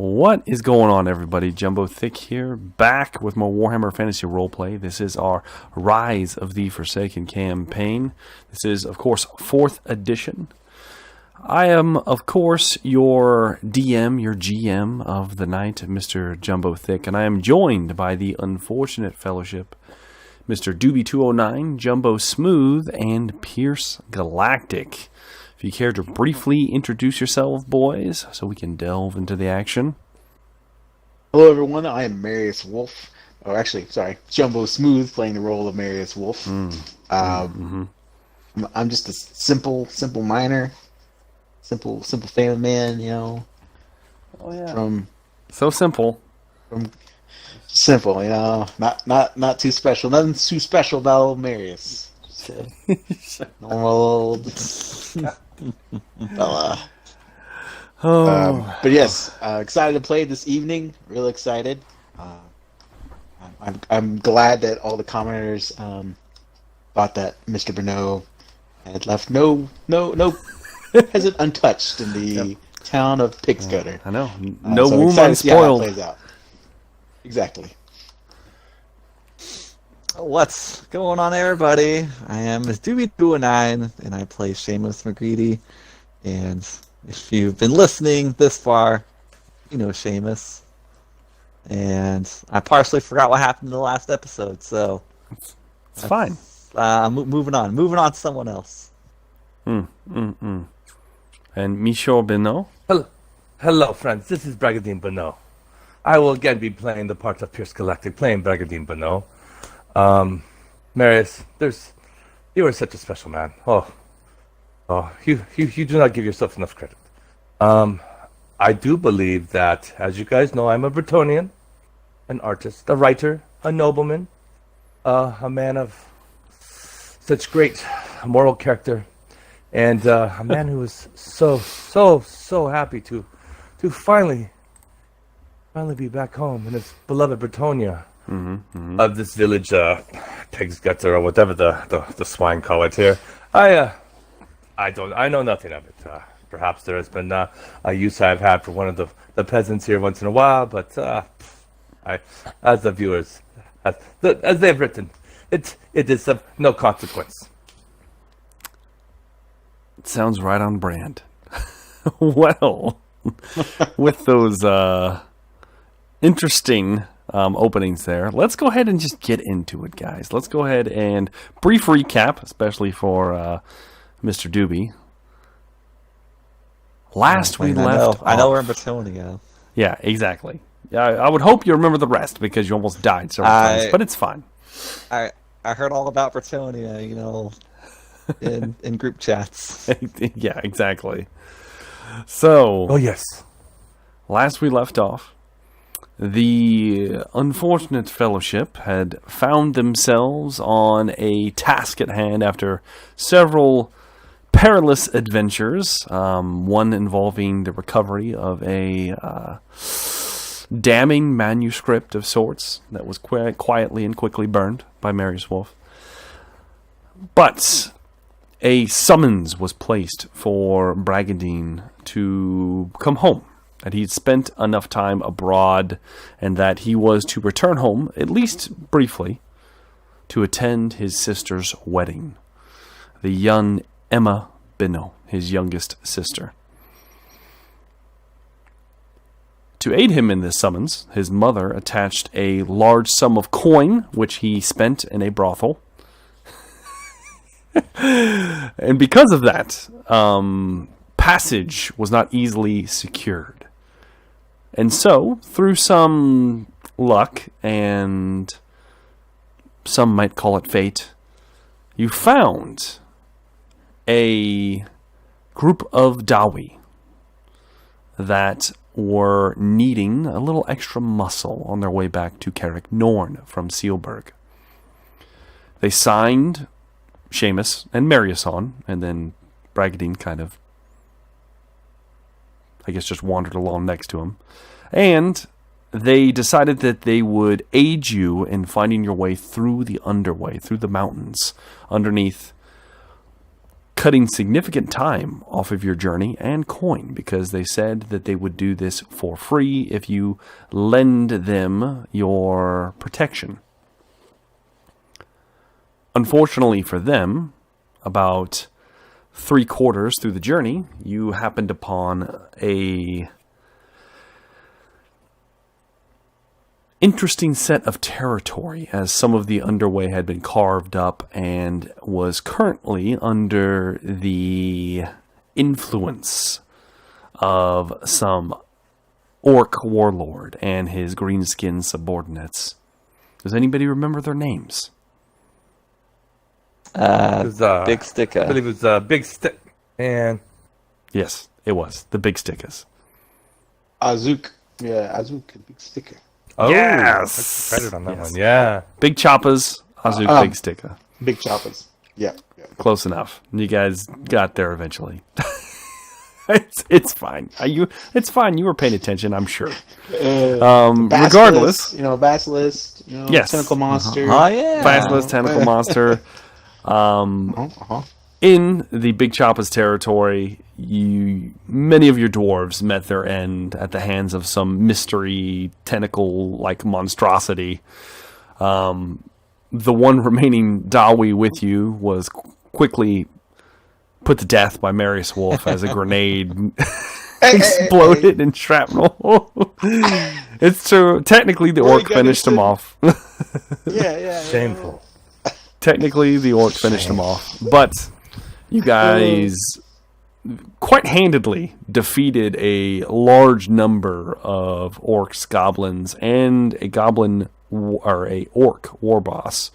What is going on, everybody? Jumbo Thick here, back with more Warhammer Fantasy Roleplay. This is our Rise of the Forsaken campaign. This is, of course, 4th edition. I am, of course, your DM, your GM of the night, Mr. Jumbo Thick, and I am joined by the unfortunate fellowship, Mr. Doobie209, Jumbo Smooth, and Pierce Galactic. If you care to briefly introduce yourself, boys, so we can delve into the action. Hello, everyone. I am Marius Wolf. Or actually, sorry, Jumbo Smooth, playing the role of Marius Wolf. I'm just a simple miner, simple family man. You know. Oh yeah. So simple. Simple. You know, not too special. Nothing too special about old Marius. Normal old fella. But yes, excited to play this evening. Real excited. I'm glad that all the commenters thought that Mr. Bennot had left no peasant untouched in the town of Pigscutter. I know. No so womb unspoiled. Plays out. Exactly. What's going on, everybody? I am Doobie209, and I play Seamus McGreedy. And if you've been listening this far, you know Seamus. And I partially forgot what happened in the last episode, so it's fine. Moving on to someone else. And Michaud Bennot. Hello, friends. This is Brigadier Bennot. I will again be playing the part of Pierce Galactic, playing Brigadier Bennot. Marius, you are such a special man. You do not give yourself enough credit. I do believe that, as you guys know, I'm a Bretonnian, an artist, a writer, a nobleman, a man of such great moral character, and a man who is so happy to finally be back home in his beloved Bretonia. Of this village, Pigscutter, or whatever the swine call it here. I know nothing of it. Perhaps there has been a use I've had for one of the peasants here once in a while, but as the viewers, as they've written, it is of no consequence. It sounds right on brand. Well, with those interesting openings there, let's go ahead and just get into it, guys. Let's go ahead and brief recap, especially for Mr. Doobie. Last we left I know we're in Bretonia. Yeah, exactly. Yeah, I would hope you remember the rest because you almost died several times, but it's fine. I heard all about Bretonia, you know, in group chats. Yeah, exactly. So, oh yes, last we left off, the unfortunate fellowship had found themselves on a task at hand after several perilous adventures, one involving the recovery of a damning manuscript of sorts that was quietly and quickly burned by Marius Wolf. But a summons was placed for Brigadier to come home, that he'd spent enough time abroad, and that he was to return home, at least briefly, to attend his sister's wedding. The young Emma Bennot, his youngest sister. To aid him in this summons, his mother attached a large sum of coin, which he spent in a brothel. And because of that, passage was not easily secured. And so, through some luck, and some might call it fate, you found a group of Dawi that were needing a little extra muscle on their way back to Carrick Norn from Sealburg. They signed Seamus and Marius on, and then Brigadier kind of, I guess, just wandered along next to him. And they decided that they would aid you in finding your way through the underway, through the mountains, underneath cutting significant time off of your journey and coin, because they said that they would do this for free if you lend them your protection. Unfortunately for them, about 3/4 through the journey, you happened upon a interesting set of territory, as some of the underway had been carved up and was currently under the influence of some orc warlord and his greenskin subordinates. Does anybody remember their names? Big I Sticka. believe it was Big Stick. And Yes, it was the Big Stickers. Azuk. Yeah, Azuk, a big sticker. Yes! credit on that Yes. one. Yeah. Big Choppers, Azuk, Big Sticker. Big choppers. Yeah. Close enough. You guys got there eventually. It's fine. It's fine. You were paying attention, I'm sure. Regardless, Basilisk, Yes. tentacle monster. Oh, yeah. Basilisk, Tentacle Monster. In the Big Choppa's territory, many of your dwarves met their end at the hands of some mystery tentacle-like monstrosity. The one remaining Dawi with you was quickly put to death by Marius Wolf as a grenade exploded in shrapnel. It's true. Technically, the orc finished him off. Yeah. Shameful. Technically, the orc finished him off, but you guys quite handedly defeated a large number of orcs, goblins, and a goblin or a orc war boss,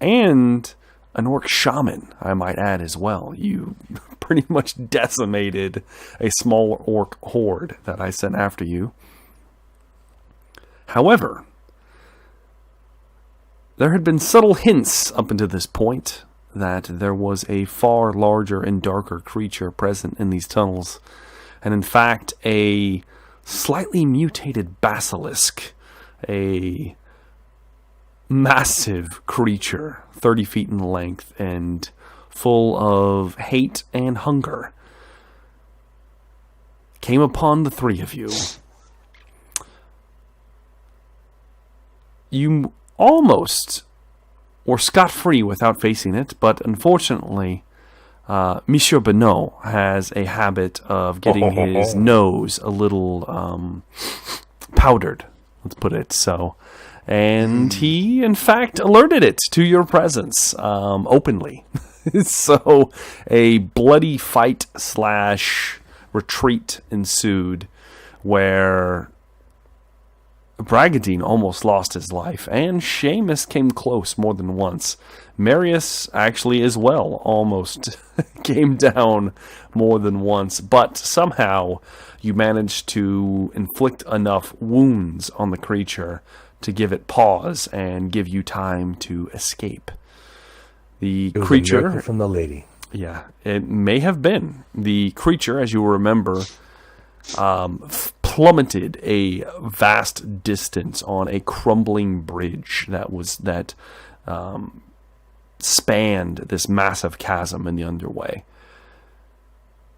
and an orc shaman, I might add as well. You pretty much decimated a small orc horde that I sent after you. However, there had been subtle hints up until this point that there was a far larger and darker creature present in these tunnels, and in fact a slightly mutated basilisk, a massive creature, 30 feet in length and full of hate and hunger, came upon the three of you. You almost were scot-free without facing it, but unfortunately, Monsieur Bennot has a habit of getting his nose a little powdered, let's put it so. And he, in fact, alerted it to your presence openly. So a bloody fight / retreat ensued where Bragadine almost lost his life, and Seamus came close more than once. Marius actually as well almost came down more than once, but somehow you managed to inflict enough wounds on the creature to give it pause and give you time to escape. The It was a creature miracle from the lady. Yeah, it may have been. The creature, as you will remember, plummeted a vast distance on a crumbling bridge that spanned this massive chasm in the underway.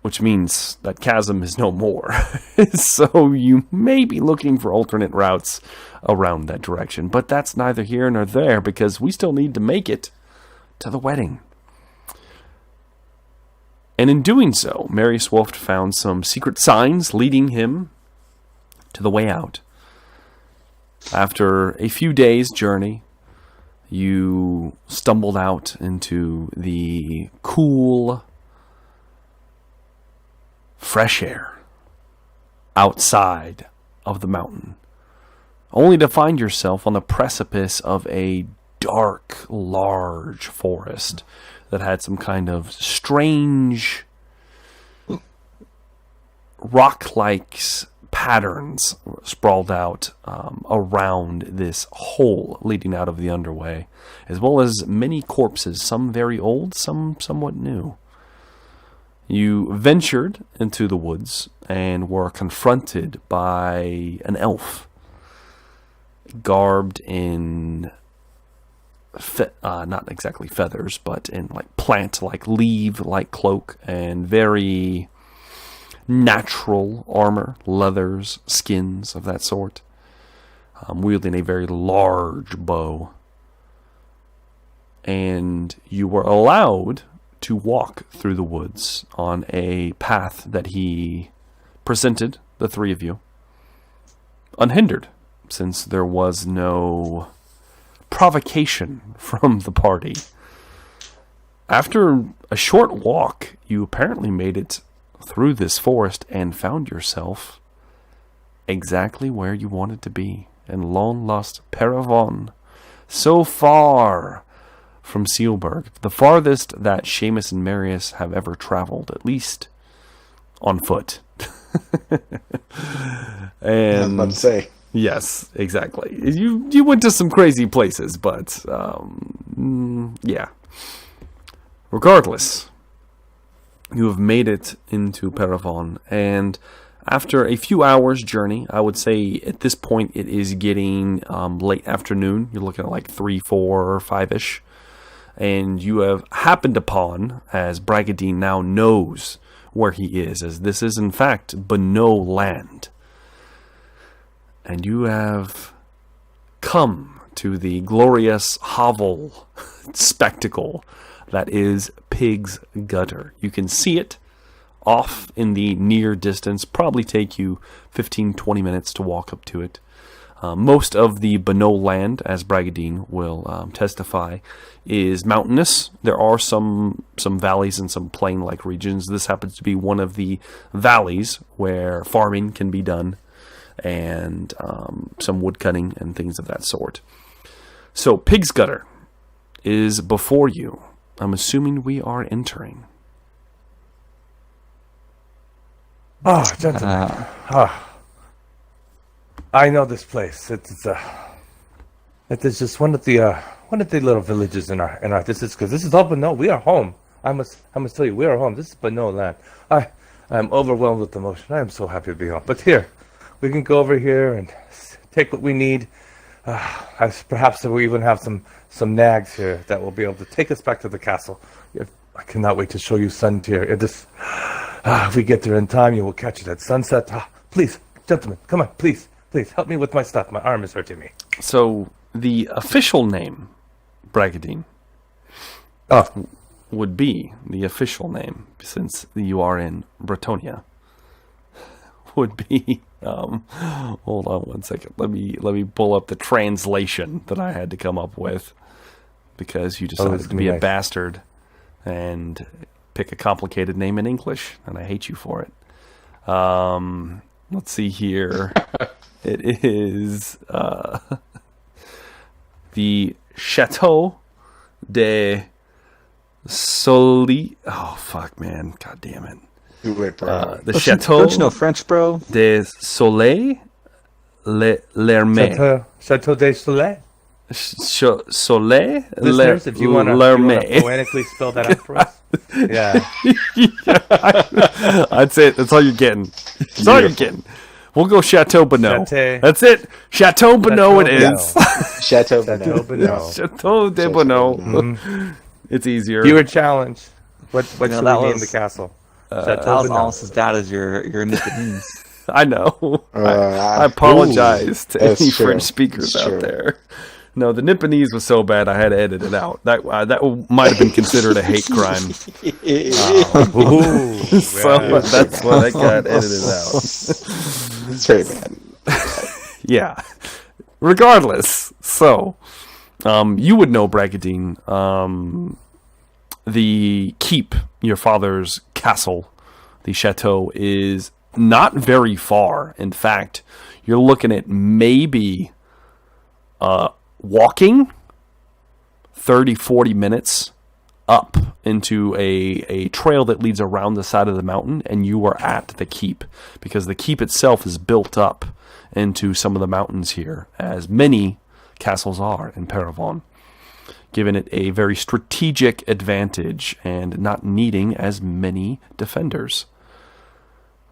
Which means that chasm is no more. So you may be looking for alternate routes around that direction. But that's neither here nor there, because we still need to make it to the wedding. And in doing so, Marius Wolf found some secret signs leading him to the way out. After a few days' journey, you stumbled out into the cool, fresh air outside of the mountain, only to find yourself on the precipice of a dark, large forest that had some kind of strange rock-like patterns sprawled out around this hole leading out of the underway, as well as many corpses, some very old, some somewhat new. You ventured into the woods and were confronted by an elf, garbed in not exactly feathers, but in like plant-like leaf-like cloak, and very natural armor, leathers, skins of that sort, wielding a very large bow. And you were allowed to walk through the woods on a path that he presented the three of you, unhindered, since there was no provocation from the party. After a short walk, you apparently made it through this forest and found yourself exactly where you wanted to be, in long-lost Paravon, so far from Sealburg, the farthest that Seamus and Marius have ever traveled, at least on foot. I was about to say. Yes, exactly. You went to some crazy places, but yeah. Regardless, you have made it into Paravon, and after a few hours' journey, I would say at this point it is getting late afternoon. You're looking at like 3, 4, or 5-ish. And you have happened upon, as Bragadine now knows where he is, as this is in fact Bennot land. And you have come to the glorious hovel spectacle that is Pig's Gutter. You can see it off in the near distance, probably take you 15-20 minutes to walk up to it. Most of the Bennot land, as Bragadine will testify, is mountainous. There are some valleys and some plain-like regions. This happens to be one of the valleys where farming can be done, and some wood cutting and things of that sort. So Pig's Gutter is before you. I'm assuming we are entering. Oh, gentlemen. I know this place. It is just one of the little villages in our this is because this is all Bennot. We are home. I must tell you, we are home. This is Bennot land. I am overwhelmed with emotion. I am so happy to be home. But here, we can go over here and take what we need. Perhaps we even have some nags here that will be able to take us back to the castle. I cannot wait to show you Suntier. If we get there in time, you will catch it at sunset. Please, gentlemen, come on, please help me with my stuff. My arm is hurting me. So the official name, Bragadine, would be the official name, since you are in Bretonia, would be hold on one second. Let me pull up the translation that I had to come up with, because you decided to be a bastard and pick a complicated name in English, and I hate you for it. Let's see here. It is the Chateau de Soli. Oh fuck, man! God damn it! The Chateau. Don't you know French, bro? De Soleil Lermé. Chateau de Soleil. Soleil Listeners, if you want to poetically spell that out for us. Yeah. I'd say that's all you're getting. That's all you're getting. We'll go Chateau Bennot. That's it. Chateau Bennot it is. Chateau Bennot. Chateau de Bennot. Mm-hmm. It's easier. Viewer challenge. What should we name the castle? That was almost as bad as your Nipponese. I know. I apologize to any French speakers out there. No, the Nipponese was so bad I had to edit it out. That might have been considered a hate crime. So that's why that got edited out. It's very bad. Yeah. Regardless, so you would know, Bragadine, the keep, your father's castle, the chateau, is not very far. In fact, you're looking at maybe walking 30-40 minutes up into a trail that leads around the side of the mountain, and you are at the keep, because the keep itself is built up into some of the mountains here, as many castles are in Paravon, giving it a very strategic advantage and not needing as many defenders.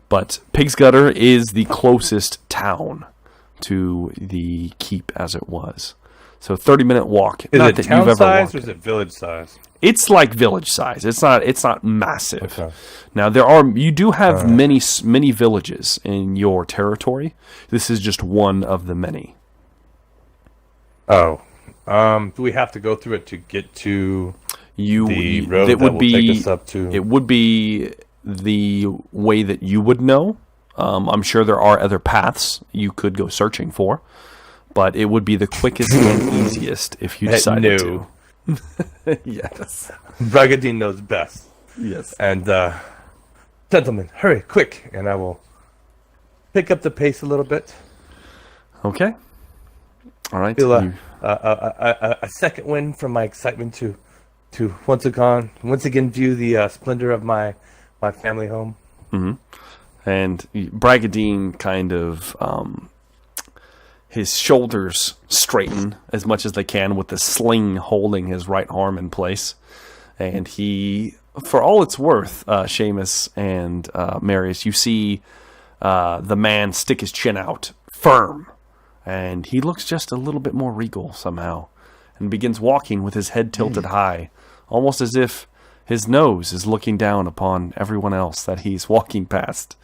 But Pig's Gutter is the closest town to the keep as it was. So 30-minute walk. Is Not it that town you've ever size walked or is it village size? It's like village size. It's not massive. Okay. Now you do have many villages in your territory. This is just one of the many. Oh, do we have to go through it to get to the road it that would will be take us up to? It would be the way that you would know. I'm sure there are other paths you could go searching for, but it would be the quickest and easiest if you decided to. Yes. Bragadine knows best. Yes. And, gentlemen, hurry, quick, and I will pick up the pace a little bit. Okay. All right. Feel a second wind from my excitement to once again view the splendor of my family home. And Bragadine kind of his shoulders straighten as much as they can with the sling holding his right arm in place. And he, for all it's worth, Seamus and Marius, you see the man stick his chin out firm. And he looks just a little bit more regal somehow. And begins walking with his head tilted high, almost as if his nose is looking down upon everyone else that he's walking past.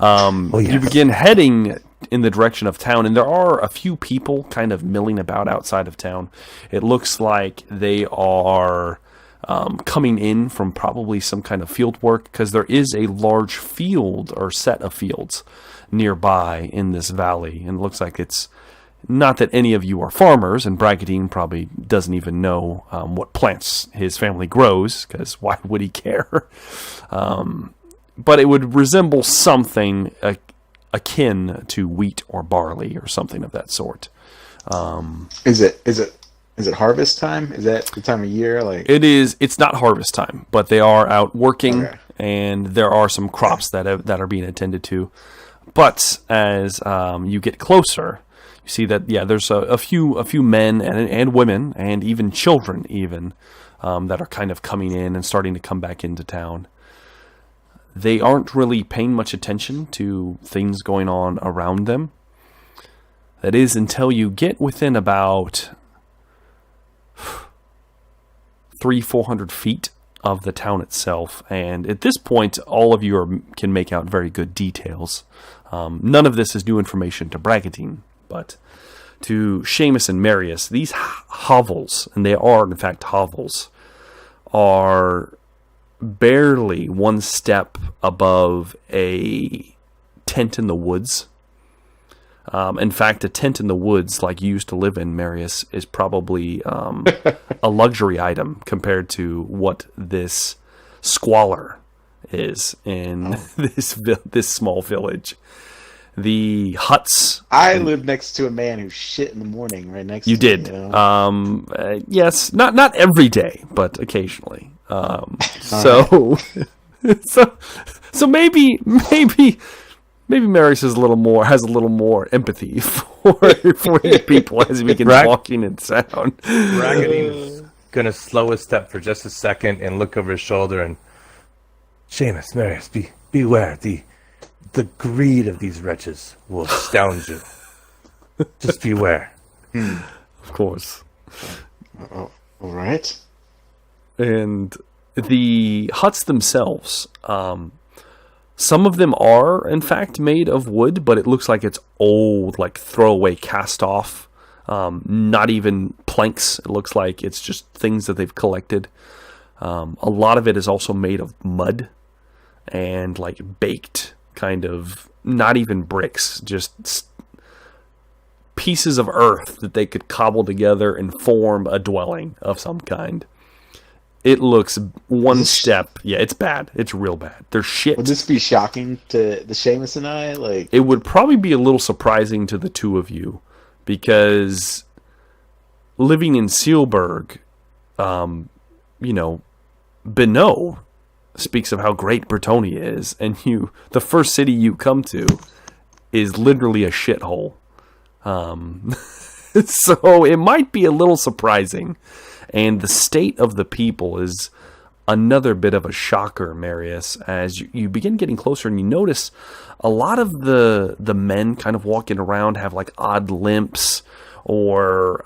You begin heading in the direction of town, and there are a few people kind of milling about outside of town. It looks like they are coming in from probably some kind of field work, because there is a large field or set of fields nearby in this valley, and it looks like it's not that any of you are farmers, and Bragadine probably doesn't even know what plants his family grows, because why would he care? But it would resemble something akin to wheat or barley or something of that sort. Is it harvest time? Is that the time of year? Like it is. It's not harvest time, but they are out working, Okay. and there are some crops that are being attended to. But as you get closer, you see that there's a few men and women and even children that are kind of coming in and starting to come back into town. They aren't really paying much attention to things going on around them. That is until you get within about 300-400 feet of the town itself. And at this point, all of you can make out very good details. None of this is new information to Bragadine, but to Seamus and Marius, these hovels, and they are in fact hovels, are barely one step above a tent in the woods. In fact, a tent in the woods, like you used to live in, Marius, is probably a luxury item compared to what this squalor is in this small village. The huts. I live next to a man who shit in the morning right next You to me. did. You know? Yes, not every day, but occasionally. So maybe Marius has a little more empathy for the people as he begins walking in sound. Bragadine's gonna slow his step for just a second and look over his shoulder and Seamus, Marius, beware. The greed of these wretches will astound you. Just beware. Of course. Oh, all right. And the huts themselves, some of them are, in fact, made of wood, but it looks like it's old, like throwaway cast off. Not even planks. It looks like it's just things that they've collected. A lot of it is also made of mud and like baked, kind of, not even bricks, just pieces of earth that they could cobble together and form a dwelling of some kind. It looks one step. Yeah, it's bad. It's real bad. They're shit. Would this be shocking to the Seamus and I? Like, it would probably be a little surprising to the two of you, because living in Sealburg, Bennot speaks of how great Bretonnia is, and the first city you come to is literally a shithole. So it might be a little surprising. And the state of the people is another bit of a shocker, Marius, as you begin getting closer and you notice a lot of the men kind of walking around have like odd limps, or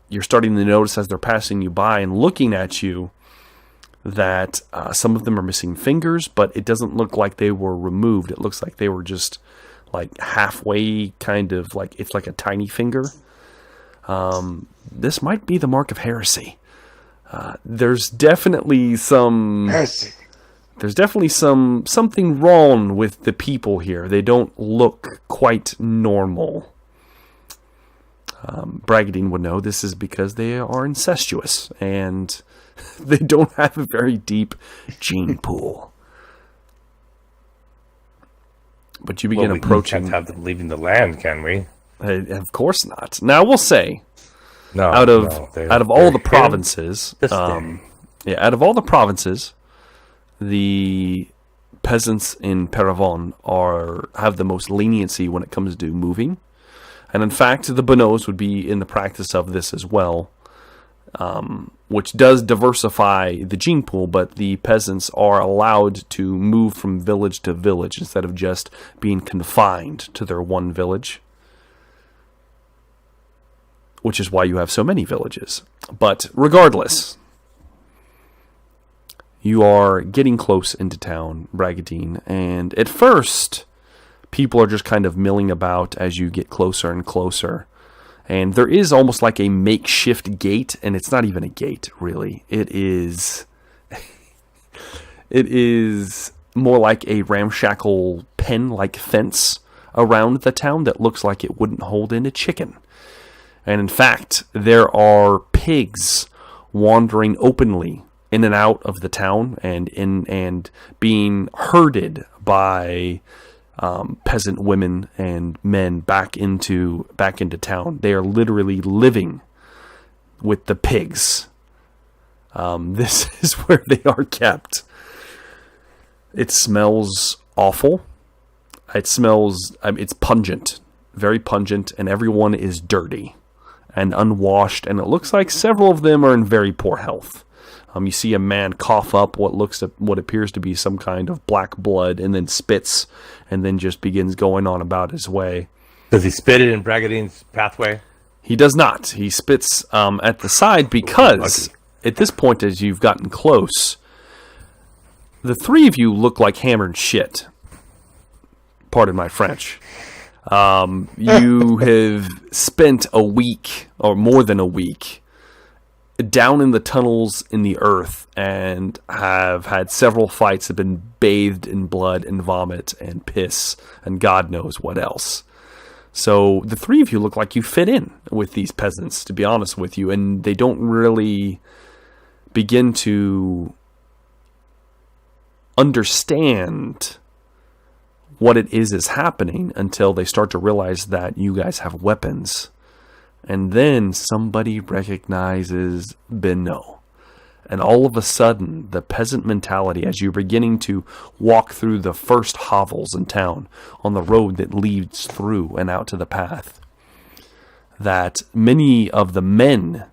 you're starting to notice as they're passing you by and looking at you that some of them are missing fingers, but it doesn't look like they were removed. It looks like they were just like halfway, kind of like it's like a tiny finger. This might be the mark of heresy. There's definitely some Heresy. There's definitely something wrong with the people here. They don't look quite normal. Bragadine would know this is because they are incestuous and they don't have a very deep gene pool. But you begin approaching. We can't have them leaving the land, can we? Of course not. Now, I will say, No. out of all the provinces, out of all the provinces, the peasants in Paravon have the most leniency when it comes to moving. And in fact, the Benots would be in the practice of this as well, which does diversify the gene pool, but the peasants are allowed to move from village to village instead of just being confined to their one village, which is why you have so many villages. But regardless, you are getting close into town, Bragadine, and at first, people are just kind of milling about as you get closer and closer. And there is almost like a makeshift gate, and it's not even a gate, really. It is more like a ramshackle pen-like fence around the town that looks like it wouldn't hold in a chicken. And in fact, there are pigs wandering openly in and out of the town and being herded by peasant women and men back into town. They are literally living with the pigs. This is where they are kept. It smells awful. It's pungent, very pungent, and everyone is dirty and unwashed, and it looks like several of them are in very poor health. You see a man cough up what appears to be some kind of black blood, and then spits, and then just begins going on about his way. Does he spit it in Bragadine's pathway? He does not. He spits at the side because at this point, as you've gotten close, the three of you look like hammered shit. Pardon my French. You have spent a week, or more than a week, down in the tunnels in the earth and have had several fights, have been bathed in blood and vomit and piss and God knows what else. So the three of you look like you fit in with these peasants, to be honest with you, and they don't really begin to understand what it is happening until they start to realize that you guys have weapons. And then somebody recognizes Bennot. And all of a sudden, the peasant mentality, as you're beginning to walk through the first hovels in town on the road that leads through and out to the path, that many of the men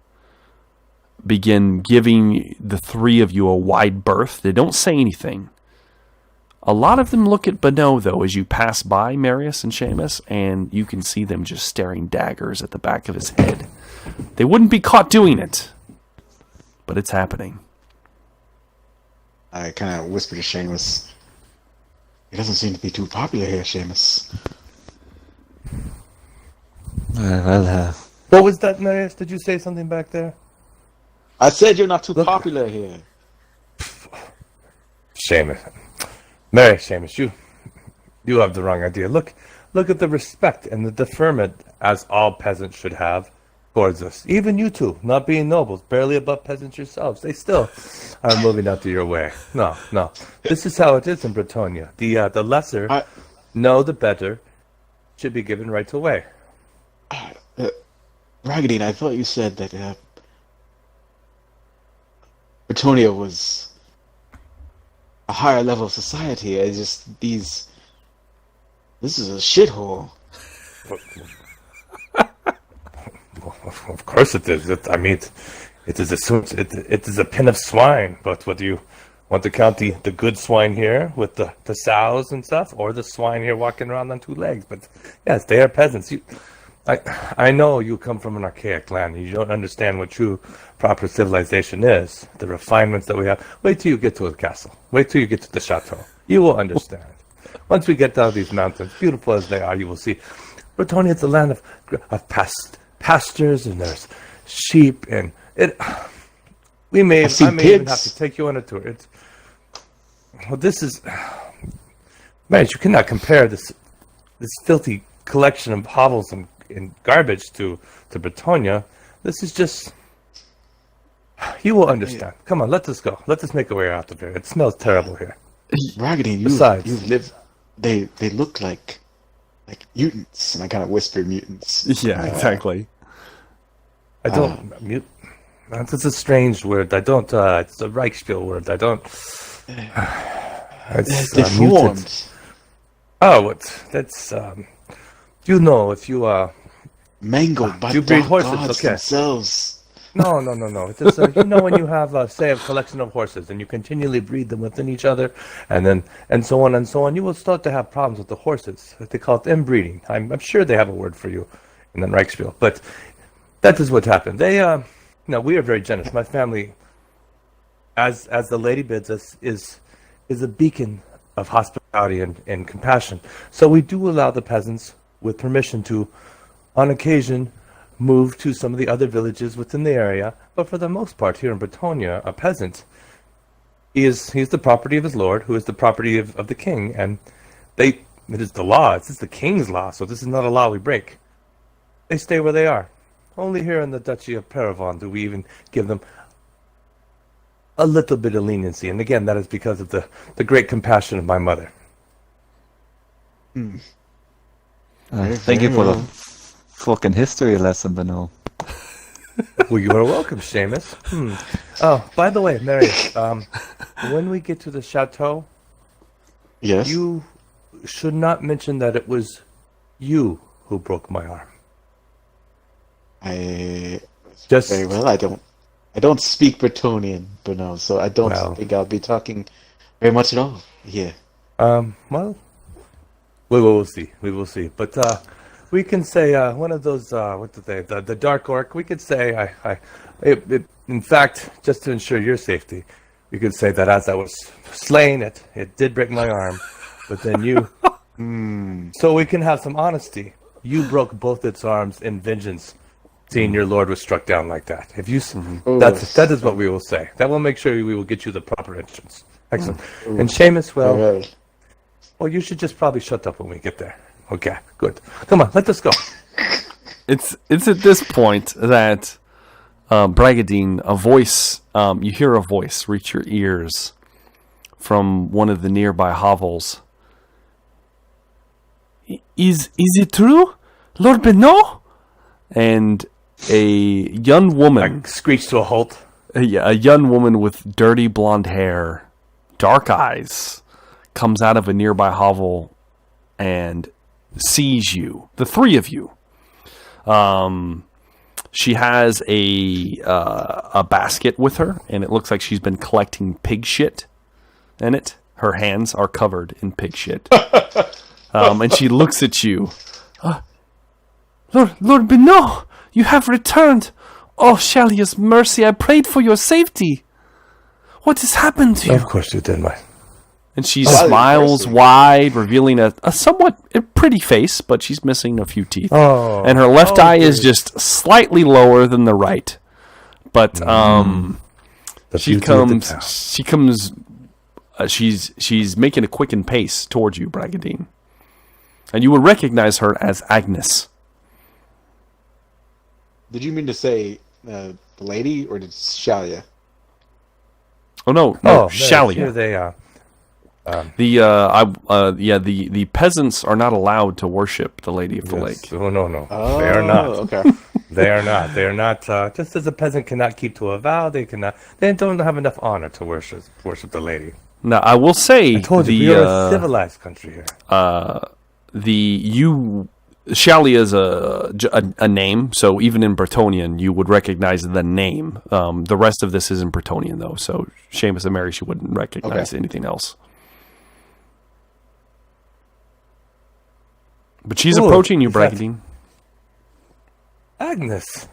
begin giving the three of you a wide berth. They don't say anything. A lot of them look at Bennot, though, as you pass by Marius and Seamus, and you can see them just staring daggers at the back of his head. They wouldn't be caught doing it, but it's happening. I kind of whisper to Seamus, "It doesn't seem to be too popular here, Seamus." What was that, Marius? Did you say something back there? I said you're not too popular here. Seamus. Mary, Seamus, you have the wrong idea. Look at the respect and the deferment as all peasants should have towards us. Even you two, not being nobles, barely above peasants yourselves, they still are moving out of your way. No. This is how it is in Bretonia. The lesser, the better, should be given right away. Bragadine, I thought you said that Bretonia was a higher level of society. It's just this is a shithole. Of course it is. It is a pen of swine. But what do you want to count the good swine here with the sows and stuff, or the swine here walking around on two legs? But yes, they are peasants. I know you come from an archaic land and you don't understand what true proper civilization is, the refinements that we have. Wait till you get to the castle. Wait till you get to the chateau. You will understand. Once we get down these mountains, beautiful as they are, you will see Bretonia is a land of pastures, and there's sheep, and I may even have to take you on a tour. This is, man, you cannot compare this filthy collection of hovels and garbage to Bretonia. This is just, you will understand. Come on, let us go. Let us make our way out of here. It smells terrible here. Raggedy, you live. They look like mutants, and I kind of whisper mutants. Yeah, exactly. I don't That's a strange word. I don't. It's a Reichspiel word. I don't. It's deformed. That's. You know, if you mangled by you breed dark horses, gods okay. themselves. No. It's you know, when you have, say, a collection of horses and you continually breed them within each other, and so on and so on, you will start to have problems with the horses. They call it inbreeding. I'm sure they have a word for you in the Reichspiel, but that is what happened. They, we are very generous. My family, as the lady bids us, is a beacon of hospitality and compassion. So we do allow the peasants, with permission, to, on occasion, move to some of the other villages within the area, but for the most part here in Bretonia, a peasant he's the property of his lord, who is the property of the king, and it is the law. It's the king's law, so this is not a law we break. They stay where they are. Only here in the Duchy of Paravon do we even give them a little bit of leniency, and again, that is because of the great compassion of my mother. Thank you for the fucking history lesson, Bennot. Well, you are welcome, Seamus. Oh, by the way, Mary, when we get to the chateau, Yes. you should not mention that it was you who broke my arm. Very well. I don't speak Bretonian, Bernard, so I don't think I'll be talking very much at all. Yeah. Well, we will see. We will see. But we can say one of those. The dark orc. We could say in fact, just to ensure your safety, we could say that as I was slaying it, it did break my arm, but then you. So we can have some honesty. You broke both its arms in vengeance, seeing your lord was struck down like that. If you, that is what we will say. That will make sure we will get you the proper entrance. Excellent. And Seamus, well, you should just probably shut up when we get there. Okay, good. Come on, let us go. It's at this point that Bragadine, you hear a voice reach your ears from one of the nearby hovels. Is it true, Lord Bennot? And a young woman screeched to a halt. A young woman with dirty blonde hair, dark eyes, comes out of a nearby hovel and sees you, the three of you. She has a basket with her, and it looks like she's been collecting pig shit in it. Her hands are covered in pig shit. And she looks at you. Lord Bennot, you have returned. Oh, Shalia's mercy, I prayed for your safety. What has happened to you? Of course you did, my. And she smiles wide, revealing a somewhat pretty face, but she's missing a few teeth. Oh, and her left eye is just slightly lower than the right. But she's making a quickened pace towards you, Bragadine. And you will recognize her as Agnes. Did you mean to say the lady, or did Shalia? Oh no, Shalia. Here they are. The peasants are not allowed to worship the Lady of the Lake. Oh no, they are not. Okay, they are not. They are not. Just as a peasant cannot keep to a vow, they cannot. They don't have enough honor to worship the lady. Now, I will say, I told you, we are a civilized country here. Shalia is a name, so even in Bretonian, you would recognize the name. The rest of this is in Bretonian, though, so Seamus and Mary, she wouldn't recognize anything else. But she's approaching you, Bragadine. Agnes.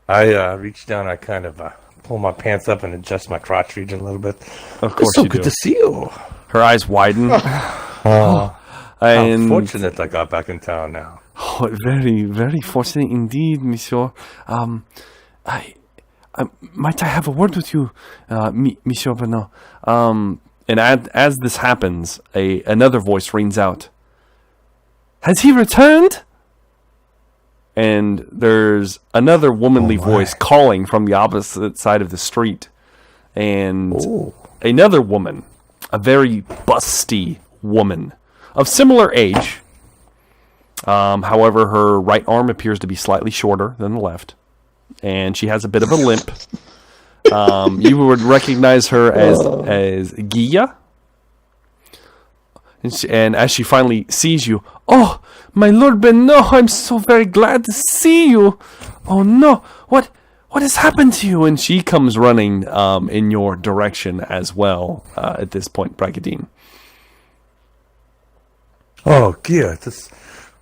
I reach down. I kind of pull my pants up and adjust my crotch region a little bit. Of course It's so you good do. to see you. Her eyes widen. How And fortunate I got back in town now. very, very fortunate indeed, monsieur. I might I have a word with you, Monsieur Bennot. And as this happens, another voice rings out. Has he returned? And there's another womanly voice calling from the opposite side of the street. And another woman, a very busty woman, of similar age. However, her right arm appears to be slightly shorter than the left. And she has a bit of a limp. You would recognize her as Gia. And as she finally sees you, oh, my Lord Bennot, I'm so very glad to see you. Oh no, what has happened to you? And she comes running in your direction as well at this point, Bragadine. Oh, Gia,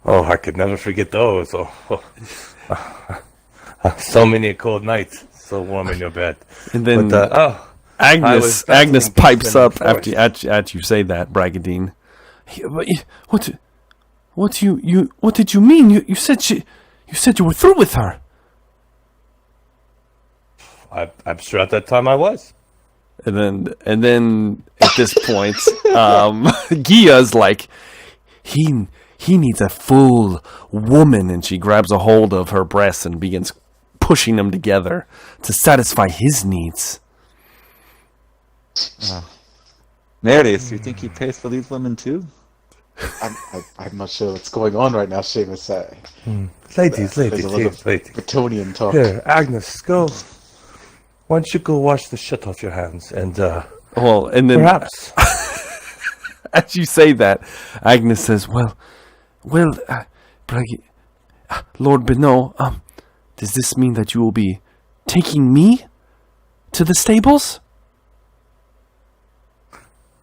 I could never forget those. So many cold nights, so warm in your bed. And then Agnes pipes up after you say that, Bragadine. What did you mean? You said you were through with her. I'm sure at that time I was. And then at this point, Gia's like, he needs a full woman, and she grabs a hold of her breasts and begins pushing them together to satisfy his needs. Meredith, you think he pays for these women too? I'm not sure what's going on right now, Seamus. Ladies, There's a lot of ladies. Bretonian talk. Here, Agnes, go. Why don't you go wash the shit off your hands and And then perhaps. as you say that, Agnes says, Well, Lord Bennot, does this mean that you will be taking me to the stables?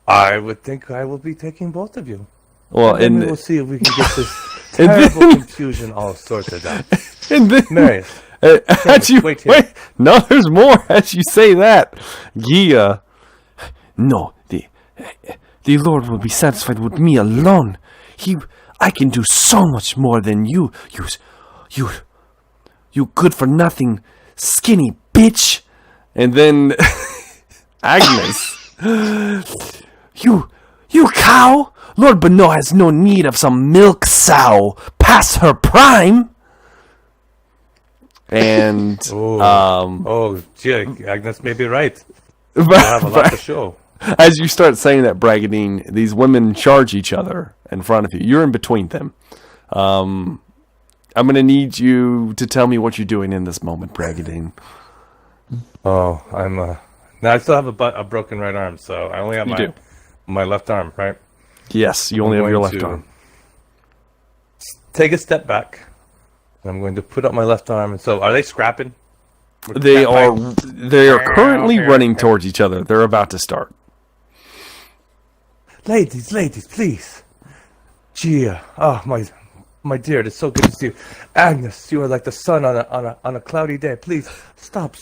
I would think I will be taking both of you. Well, And then we'll see if we can get this terrible confusion all sorted out. and then Marius, as you wait here. no, there's more. As you say that, Gia, no, the Lord will be satisfied with me alone. I can do so much more than you good for nothing, skinny bitch. And then Agnes, you cow. Lord Bennot has no need of some milk sow past her prime. And gee, Agnes may be right. We'll have a lot to show. as you start saying that, Bragadine, these women charge each other in front of you. You're in between them. I'm going to need you to tell me what you're doing in this moment, Bragadine. Oh, I'm now I still have a broken right arm, so I only have my left arm, right? Yes, you only have your left arm. Take a step back. And I'm going to put up my left arm. And so, are they scrapping? They are currently running towards each other. They're about to start. Ladies, please. Gia, oh my dear, it's so good to see you. Agnes, you are like the sun on a cloudy day. Please stop.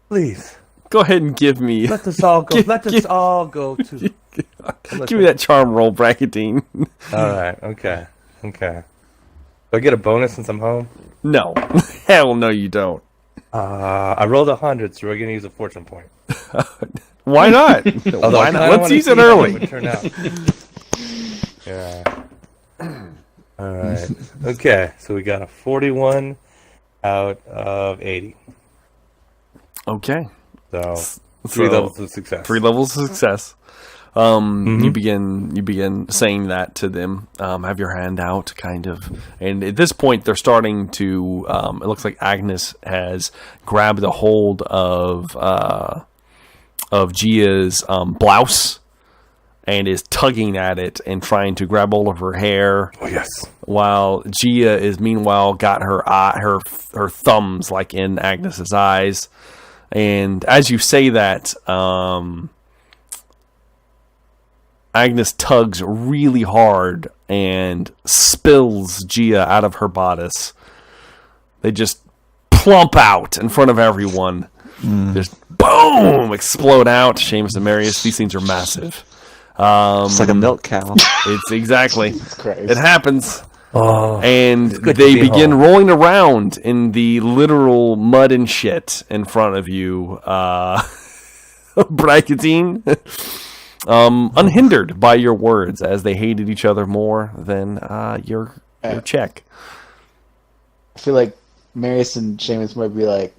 Please. Go ahead and give me. Let us all go. Let us all go to. Give me that charm roll, Bragadine. All right. Okay. Do I get a bonus since I'm home? No, hell no, you don't. I rolled 100, so we're gonna use a fortune point. Why not? Why not? Let's use it early. It would turn out. Yeah. All right. Okay. So we got a 41 out of 80. Okay. So 3 levels of success. 3 levels of success. You begin saying that to them. Have your hand out, kind of. And at this point, they're starting to. It looks like Agnes has grabbed a hold of Gia's blouse and is tugging at it and trying to grab all of her hair. Oh yes. While Gia is meanwhile got her thumbs like in Agnes's eyes. And as you say that, Agnes tugs really hard and spills Gia out of her bodice. They just plump out in front of everyone. Just boom, explode out. Seamus and Marius, these things are massive. It's like a milk cow. It's exactly. Christ. It happens. Oh, And good to they be begin home. rolling around in the literal mud and shit in front of you. Bracketing. Unhindered by your words, as they hated each other more than your check. I feel like Marius and Seamus might be like,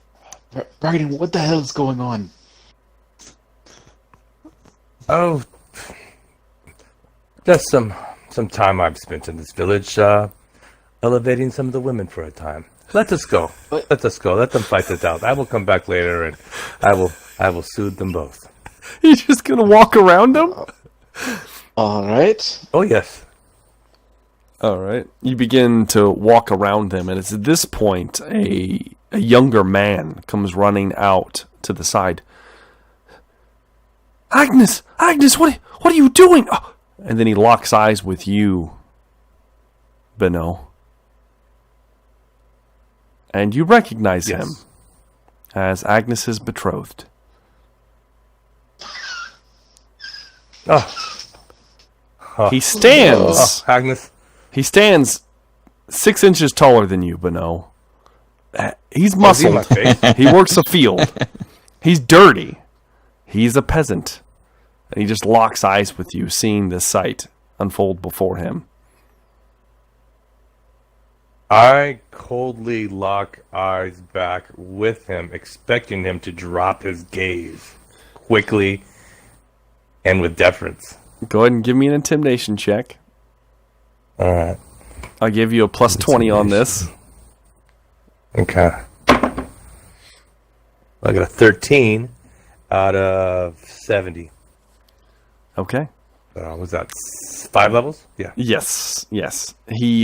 Bragging, what the hell is going on? Oh, just some time I've spent in this village, elevating some of the women for a time. Let us go. Let us go. Let them fight this out. I will come back later, and I will soothe them both. You're just gonna walk around them? All right. Oh yes. All right. You begin to walk around them, and it's at this point a younger man comes running out to the side. Agnes, what are you doing? Oh. And then he locks eyes with you, Bennot. And you recognize Yes. him as Agnes's betrothed. He stands. Oh, Agnes. He stands 6 inches taller than you, Bennot. He's Oh, is he in muscled. my face? He works a field. He's dirty. He's a peasant. And he just locks eyes with you, seeing this sight unfold before him. I coldly lock eyes back with him, expecting him to drop his gaze quickly and with deference. Go ahead and give me an intimidation check. All right. I'll give you a plus 20 on this. Okay. I got a 13 out of 70. Okay. Was that 5 levels? Yeah. Yes. He,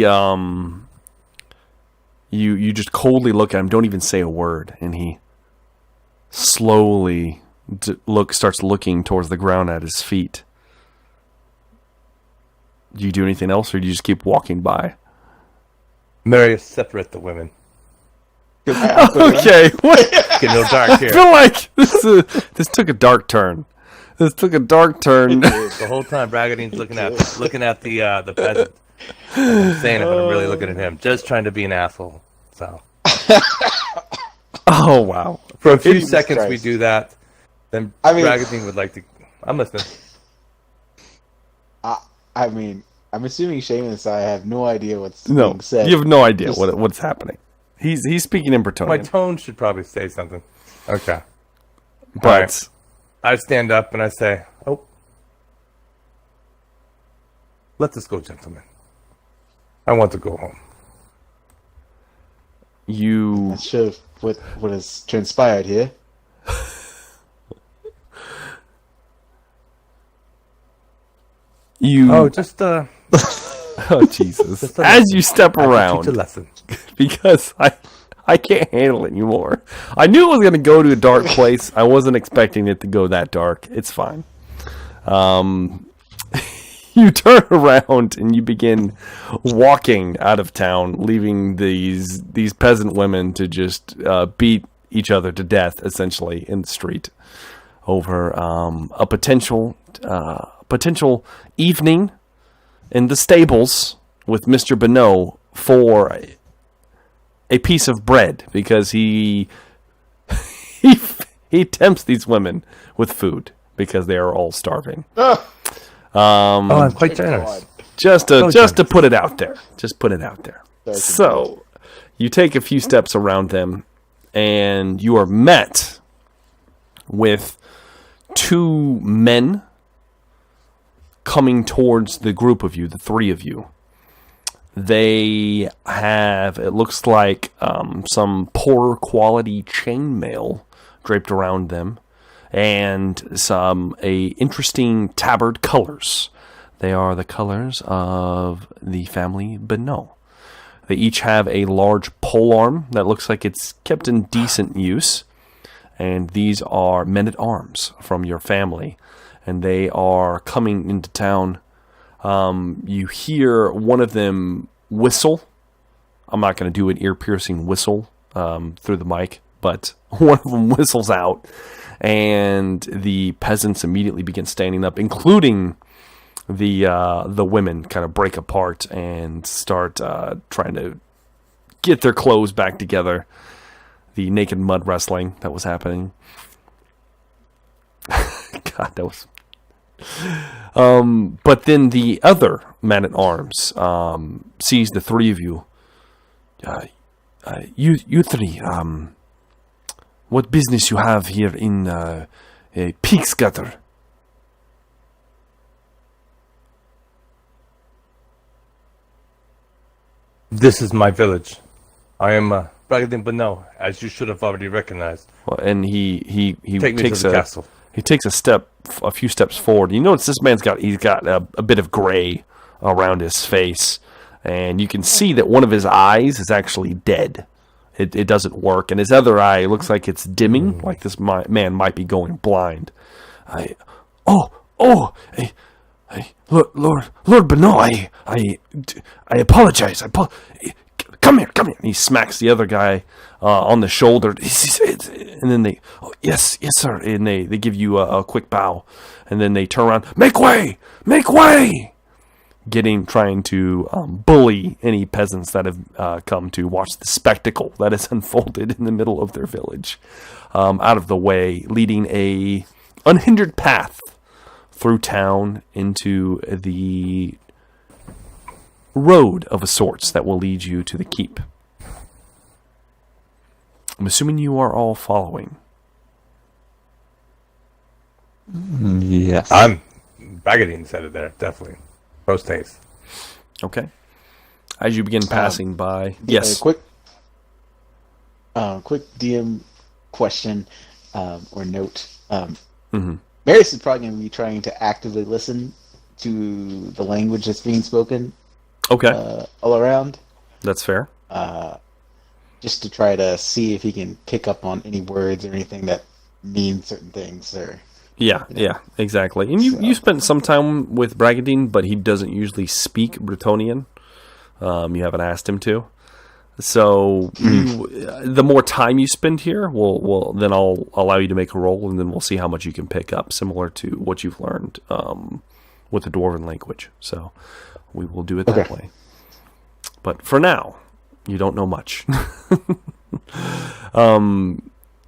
you just coldly look at him, don't even say a word, and he slowly starts looking towards the ground at his feet. Do you do anything else, or do you just keep walking by? Marius, separate the women. Okay, what? Get no dark I here. feel like this took a dark turn. The whole time Braggadine's looking at the peasant. I'm saying it, but I'm really looking at him. Just trying to be an asshole. So Oh, wow. for a few Jesus seconds we Christ. do that. Then I mean- Bragadine would like to. I'm listening. I mean, I'm assuming Seamus and I have no idea what's No, being said. you have no idea Just- what's happening. He's speaking in My Bretonnian, tone should probably say something. Okay. but Alright. I stand up and I say, "Oh, let us go, gentlemen. I want to go home." you Not sure what has transpired here. Oh, just oh Jesus! Just a As lesson. you step I can around, teach a lesson. because I can't handle it anymore. I knew it was going to go to a dark place. I wasn't expecting it to go that dark. It's fine. You turn around and you begin walking out of town, leaving these peasant women to just beat each other to death, essentially, in the street over a potential evening in the stables with Mr. Bennot for a piece of bread, because he tempts these women with food because they are all starving. I'm quite generous. Just to put it out there. Just put it out there. So, you take a few steps around them, and you are met with 2 men coming towards the group of you, the 3 of you. They have, it looks like, some poorer quality chainmail draped around them, and some interesting tabard colors. They are the colors of the family Bennot. They each have a large polearm that looks like it's kept in decent use, and these are men-at-arms from your family, and they are coming into town You hear one of them whistle. I'm not going to do an ear-piercing whistle through the mic, but one of them whistles out, and the peasants immediately begin standing up, including the women kind of break apart and start trying to get their clothes back together. The naked mud wrestling that was happening. God, that was... but then the other man-at-arms sees the three of you. You three, what business you have here in a pig's gutter? This is my village. I am Bragdin Bennot, as you should have already recognized. Well, and he Take me takes to the castle. He takes a few steps forward. You notice this man's got a bit of gray around his face, and you can see that one of his eyes is actually dead. It doesn't work, and his other eye looks like it's dimming, like this man might be going blind. Lord Bennot, I apologize. Come here. And he smacks the other guy on the shoulder, and then yes, sir, and they give you a quick bow, and then they turn around, make way, trying to bully any peasants that have come to watch the spectacle that is unfolded in the middle of their village, out of the way, leading a unhindered path through town into the road of a sorts that will lead you to the keep. I'm assuming you are all following. Yes. I'm Bragdin said it there, definitely. Roast taste. Okay. As you begin passing by, yes. Quick DM question or note. Marius is probably going to be trying to actively listen to the language that's being spoken. Okay. All around. That's fair. Just to try to see if he can pick up on any words or anything that mean certain things. Or Yeah, exactly. And you spent some time with Bragdin, but he doesn't usually speak Bretonnian. You haven't asked him to. So the more time you spend here, then I'll allow you to make a roll, and then we'll see how much you can pick up, similar to what you've learned with the Dwarven language. So we will do it that way. But for now, you don't know much.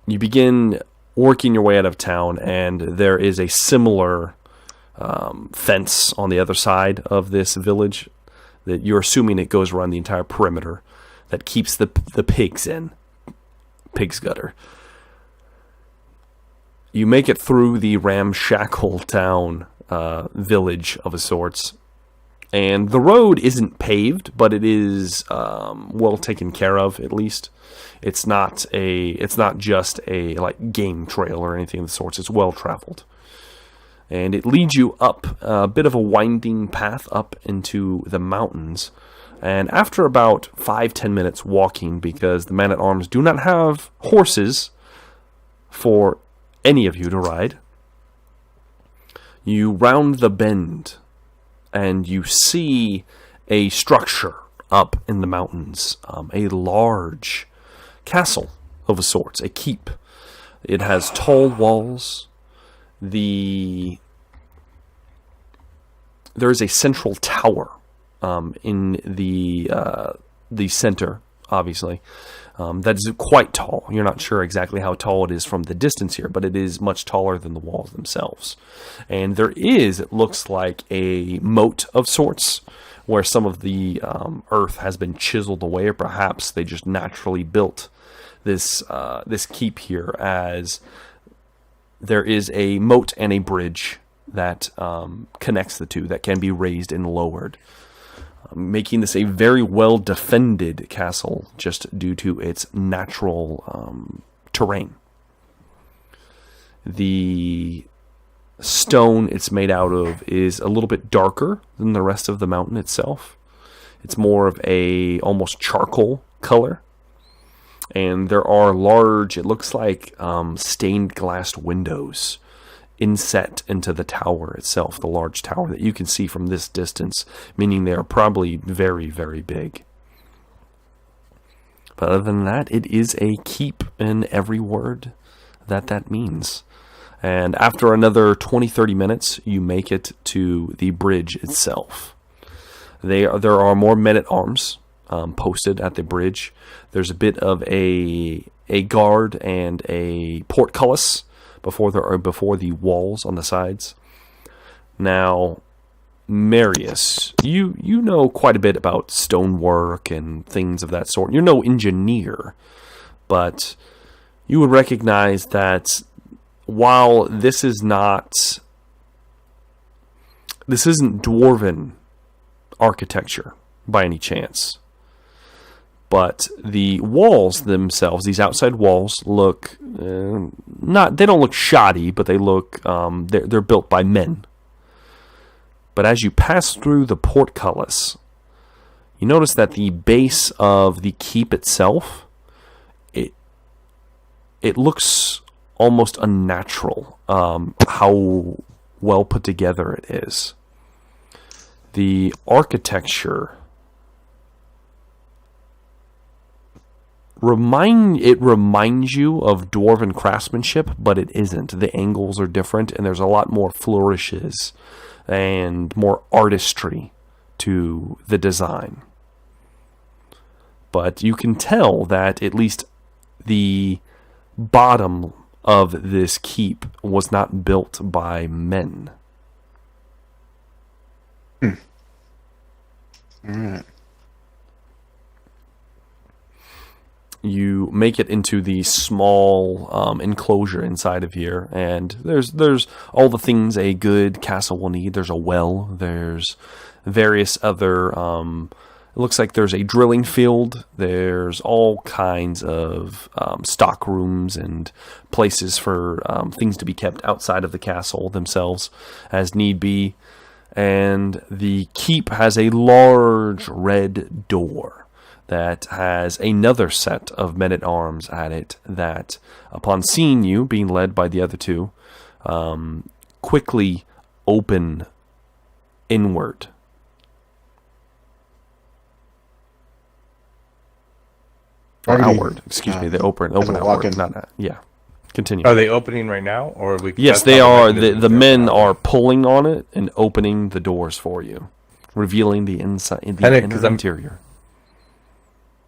You begin working your way out of town, and there is a similar fence on the other side of this village that you're assuming it goes around the entire perimeter that keeps the pigs in. Pig's gutter. You make it through the ramshackle town village of a sorts, and the road isn't paved, but it is well taken care of, at least. It's not just a like game trail or anything of the sorts. It's well traveled, and it leads you up a bit of a winding path up into the mountains. And after about 5-10 minutes walking, because the men-at-arms do not have horses for any of you to ride, you round the bend and you see a structure up in the mountains, a large castle of a sorts, a keep. It has tall walls. There is a central tower in the center, obviously, that is quite tall. You're not sure exactly how tall it is from the distance here, but it is much taller than the walls themselves. And there is, it looks like, a moat of sorts, where some of the earth has been chiseled away, or perhaps they just naturally built this keep here, as there is a moat and a bridge that connects the two, that can be raised and lowered, making this a very well defended castle just due to its natural terrain. The stone it's made out of is a little bit darker than the rest of the mountain itself. It's more of a almost charcoal color, and there are large, it looks like stained glass windows inset into the tower itself, the large tower that you can see from this distance, meaning they are probably very, very big. But other than that, it is a keep in every word that means. And after another 20-30 minutes, you make it to the bridge itself. There are more men-at-arms posted at the bridge. There's a bit of a guard and a portcullis before the walls on the sides. Now, Marius, you know quite a bit about stonework and things of that sort. You're no engineer, but you would recognize that while this isn't dwarven architecture by any chance, but the walls themselves, these outside walls, look they don't look shoddy, but they look they're built by men. But as you pass through the portcullis, you notice that the base of the keep itself, it looks almost unnatural, how well put together it is. The architecture reminds you of dwarven craftsmanship, but it isn't. The angles are different, and there's a lot more flourishes and more artistry to the design. But you can tell that at least the bottom of this keep was not built by men. All right. You make it into the small enclosure inside of here, and there's all the things a good castle will need. There's a well. There's various other. It looks like there's a drilling field. There's all kinds of stock rooms and places for things to be kept outside of the castle themselves, as need be. And the keep has a large red door that has another set of men-at-arms at it that, upon seeing you being led by the other two, quickly open inward. Or outward, excuse me. They open outward. Yeah. Continue. Are they opening right now, or are we? Yes, they are. The men are pulling on it and opening the doors for you, revealing the inside, interior.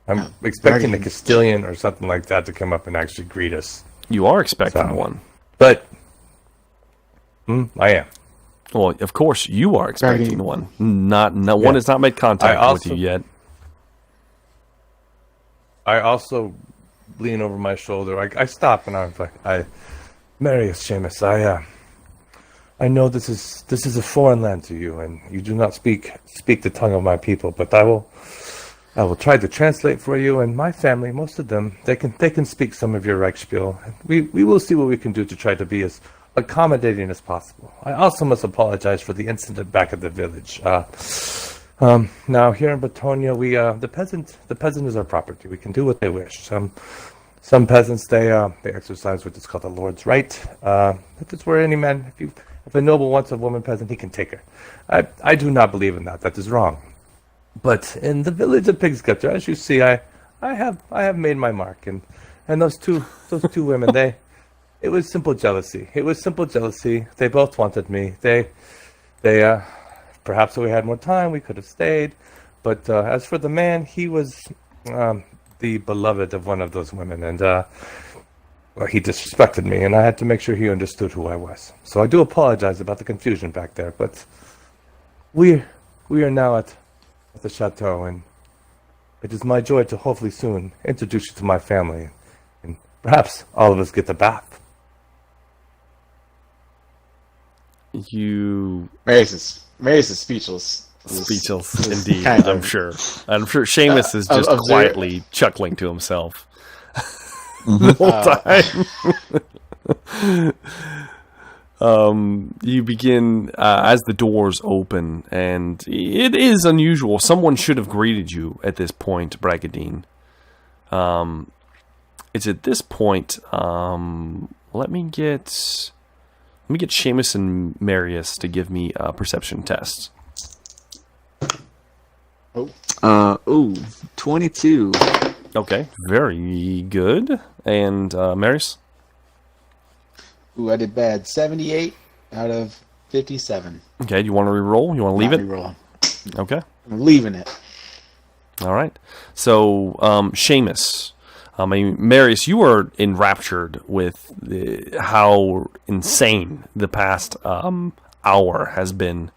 I'm expecting a Castilian or something like that to come up and actually greet us. You are expecting one, but I am. Well, of course, you are expecting one. One has not made contact with you yet. I also lean over my shoulder. I stop and I'm like, Marius, Seamus, I know this is a foreign land to you, and you do not speak the tongue of my people. But I will try to translate for you. And my family, most of them, they can speak some of your Reichspiel. We will see what we can do to try to be as accommodating as possible. I also must apologize for the incident back at the village. Now here in Bretonia, the peasant is our property. We can do what they wish. Some peasants they exercise what is called the Lord's right. If it's where any man, if a noble wants a woman peasant, he can take her. I do not believe in that. That is wrong. But in the village of Pigsgutter, as you see, I have made my mark, and those two women, it was simple jealousy. They both wanted me. They perhaps if we had more time, we could have stayed. But as for the man, he was the beloved of one of those women, and he disrespected me, and I had to make sure he understood who I was. So I do apologize about the confusion back there, but we are now at the Chateau, and it is my joy to hopefully soon introduce you to my family, and perhaps all of us get the bath. Marius is speechless. Speechless, indeed. I'm sure. Seamus is just quietly chuckling to himself the whole time. You begin as the doors open, and it is unusual. Someone should have greeted you at this point, Bragadine. It's at this point. Let me Let me get Seamus and Marius to give me perception tests. 22. Okay, very good. And Marius? Ooh, I did bad. 78 out of 57. Okay, do you want to re-roll? You want to leave it? Re-rolling. Okay. I'm leaving it. All right. So, Seamus, Marius, you are enraptured with how insane the past hour has been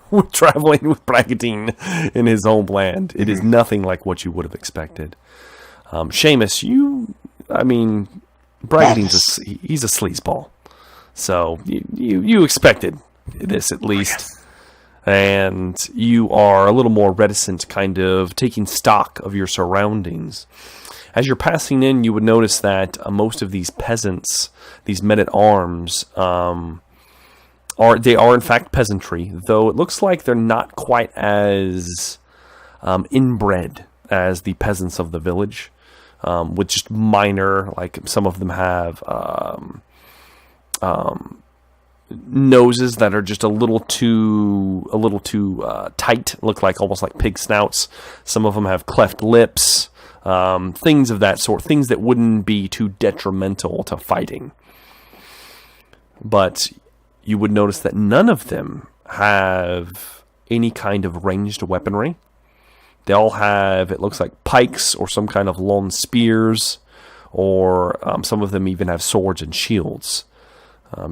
with traveling with Bragadine in his homeland. It is nothing like what you would have expected. Seamus, Bragadine's he's a sleazeball. So you expected this at least. And you are a little more reticent, kind of taking stock of your surroundings. As you're passing in, you would notice that most of these peasants, these men-at-arms, are in fact peasantry, though it looks like they're not quite as inbred as the peasants of the village, with just minor, like some of them have noses that are just a little too tight, look like almost like pig snouts. Some of them have cleft lips, things of that sort, things that wouldn't be too detrimental to fighting. But you would notice that none of them have any kind of ranged weaponry. They all have, it looks like, pikes or some kind of long spears, or some of them even have swords and shields.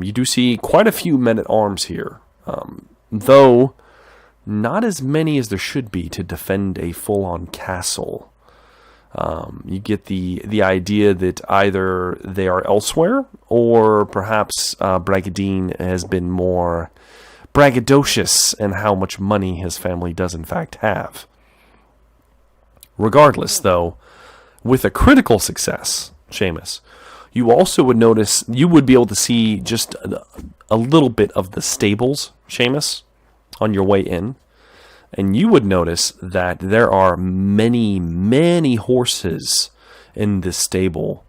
You do see quite a few men-at-arms here, though not as many as there should be to defend a full-on castle. You get the idea that either they are elsewhere, or perhaps Bragadine has been more braggadocious in how much money his family does in fact have. Regardless, though, with a critical success, Seamus, you also would notice, you would be able to see just a little bit of the stables, Seamus, on your way in. And you would notice that there are many, many horses in this stable,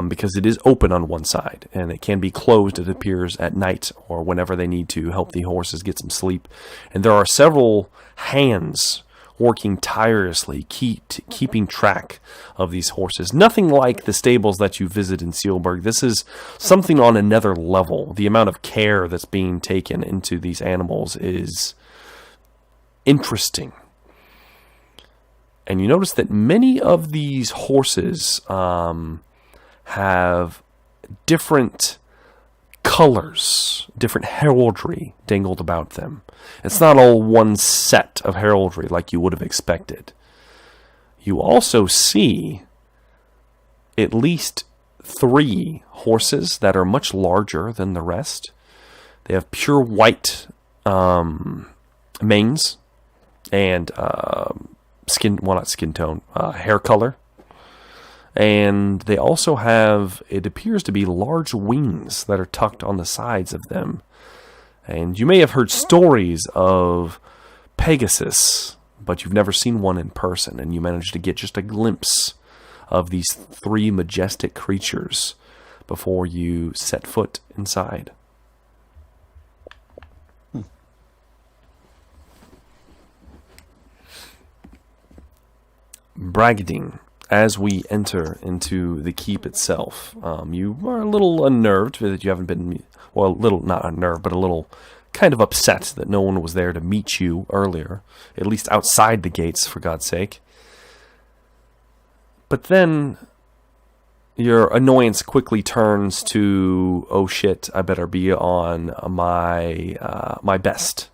because it is open on one side, and it can be closed, it appears, at night or whenever they need to help the horses get some sleep. And there are several hands working tirelessly, keeping track of these horses. Nothing like the stables that you visit in Sealburg. This is something on another level. The amount of care that's being taken into these animals is interesting. And you notice that many of these horses have different colors, different heraldry dangled about them. It's not all one set of heraldry like you would have expected. You also see at least 3 horses that are much larger than the rest. They have pure white manes and hair color. And they also have, it appears to be, large wings that are tucked on the sides of them. And you may have heard stories of Pegasus, but you've never seen one in person, and you managed to get just a glimpse of these 3 majestic creatures before you set foot inside. Bragadine. As we enter into the keep itself, you are a little unnerved that you haven't been, well, a little, not unnerved, but a little kind of upset that no one was there to meet you earlier, at least outside the gates, for God's sake. But then your annoyance quickly turns to, oh shit, I better be on my best,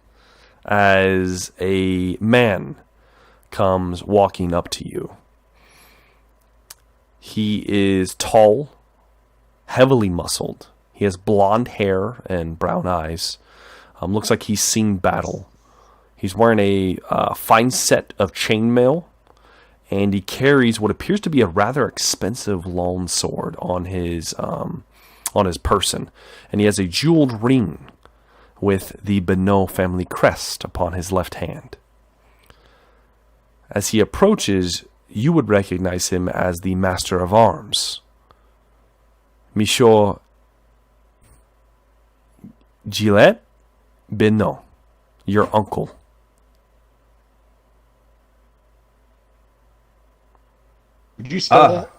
as a man comes walking up to you. He is tall, heavily muscled. He has blonde hair and brown eyes. Looks like he's seen battle. He's wearing a fine set of chainmail, and he carries what appears to be a rather expensive long sword on his person. And he has a jeweled ring with the Bennot family crest upon his left hand. As he approaches, you would recognize him as the Master of Arms, Monsieur Gillette Bennot, your uncle. Would you spell that?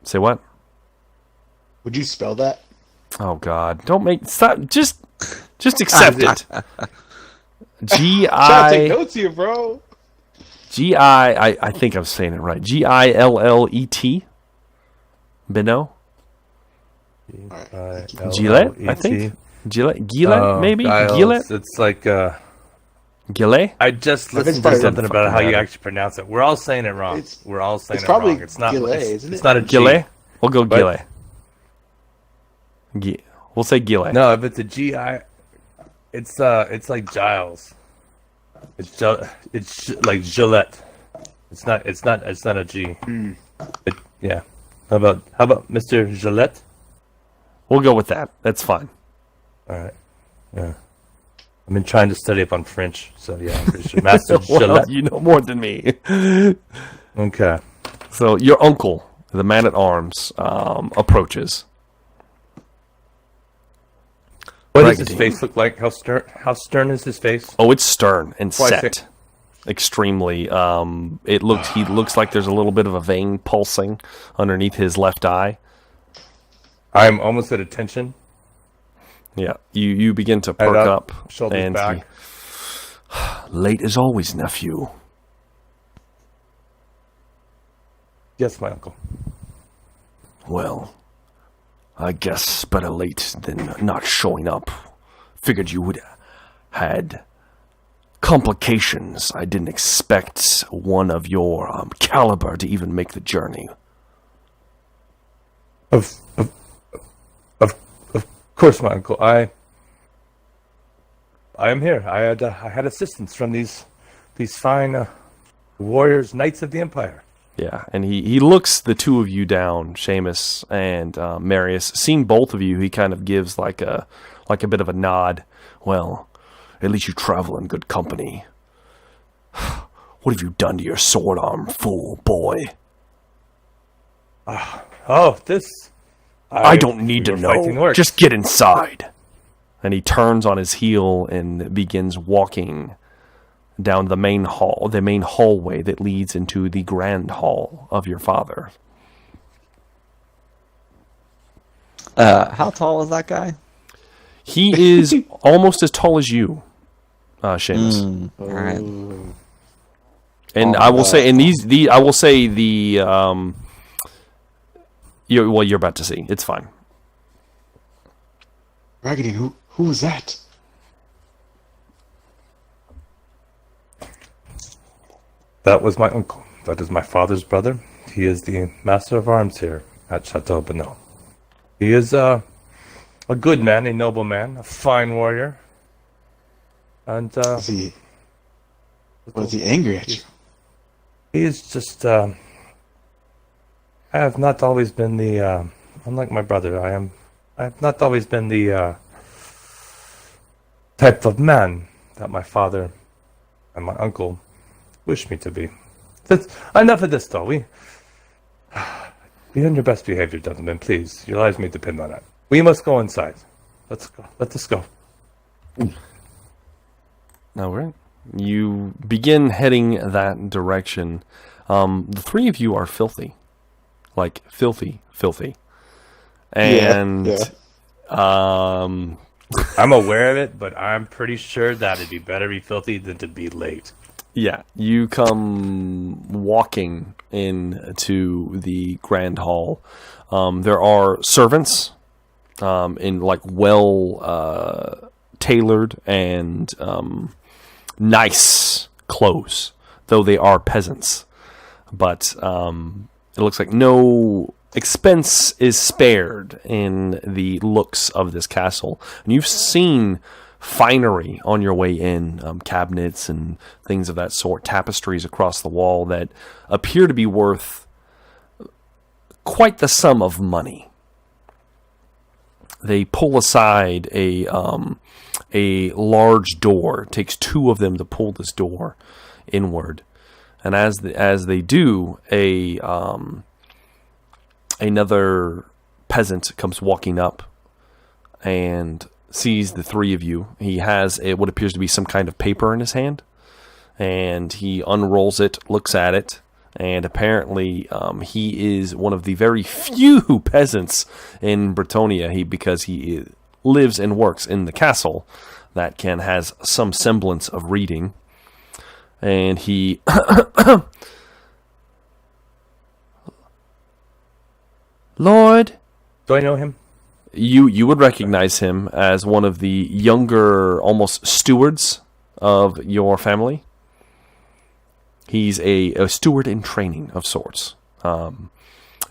Say what? Would you spell that? Oh God! Stop! Just accept it. Try to take notes here, bro. I think I'm saying it right. Gillet. Bennot. Gillette, I think. Gillette, maybe. Gillette. It's like Gillette. I just listened to something about how you actually pronounce it. We're all saying it wrong. We're all saying it probably wrong. It's not Gillet, it's, isn't it? it's not a G. Gillette. We'll go What? Gillet. We'll say Gillet. No, if it's a G, it's like Giles. It's like Gillette. It's not a G. Yeah. How about Mr. Gillette? We'll go with that. That's fine. All right. Yeah. I've been trying to study up on French, so yeah, I'm pretty sure. Master Well, Gillette. you know more than me. Okay. So your uncle, the man at arms, approaches. What does his Raggedy. face look like? How stern is his face? Oh, it's stern and Why set. Extremely. He looks like there's a little bit of a vein pulsing underneath his left eye. I'm almost at attention. Yeah, you begin to Head perk up, shoulders and back. late as always, nephew. Yes, my uncle. Well, I guess better late than not showing up. Figured you would had complications. I didn't expect one of your caliber to even make the journey. Of course, my uncle. I am here. I had assistance from these fine warriors, knights of the empire. Yeah, and he looks the two of you down, Seamus and Marius. Seeing both of you, he kind of gives like a bit of a nod. Well, at least you travel in good company. What have you done to your sword arm, fool boy? Oh, this. I don't need to your fighting know. works. Just get inside. And he turns on his heel and begins walking down the main hallway that leads into the grand hall of your father. How tall is that guy? He is almost as tall as you, Seamus. All right. And I will say, you're about to see. It's fine. Raggedy, who was that? That was my uncle. That is my father's brother. He is the master of arms here at Chateau Bennot. He is a good man, a noble man, a fine warrior. And Was he angry at you? he is just. I have not always been the. Unlike my brother, I have not always been the type of man that my father and my uncle wish me to be. Enough of this, though. Be on your best behavior, gentlemen, please. Your lives may depend on it. We must go inside. Let's go. Let us go. All right. You begin heading that direction. The three of you are filthy. Like, filthy. And, Yeah. I'm aware of it, but I'm pretty sure that it'd be better be filthy than to be late. yeah, you come walking into the grand hall. There are servants in like well tailored and nice clothes, though they are peasants. But it looks like no expense is spared in the looks of this castle. And you've seen finery on your way in, cabinets and things of that sort, tapestries across the wall that appear to be worth quite the sum of money. They pull aside a large door. It takes two of them to pull this door inward. And as they do, another peasant comes walking up and sees the three of you. He has what appears to be some kind of paper in his hand, and he unrolls it, looks at it, and apparently he is one of the very few peasants in Bretonnia, because he lives and works in the castle, that has some semblance of reading. And he... Lord... Do I know him? You would recognize him as one of the younger, almost stewards of your family. He's a steward in training of sorts.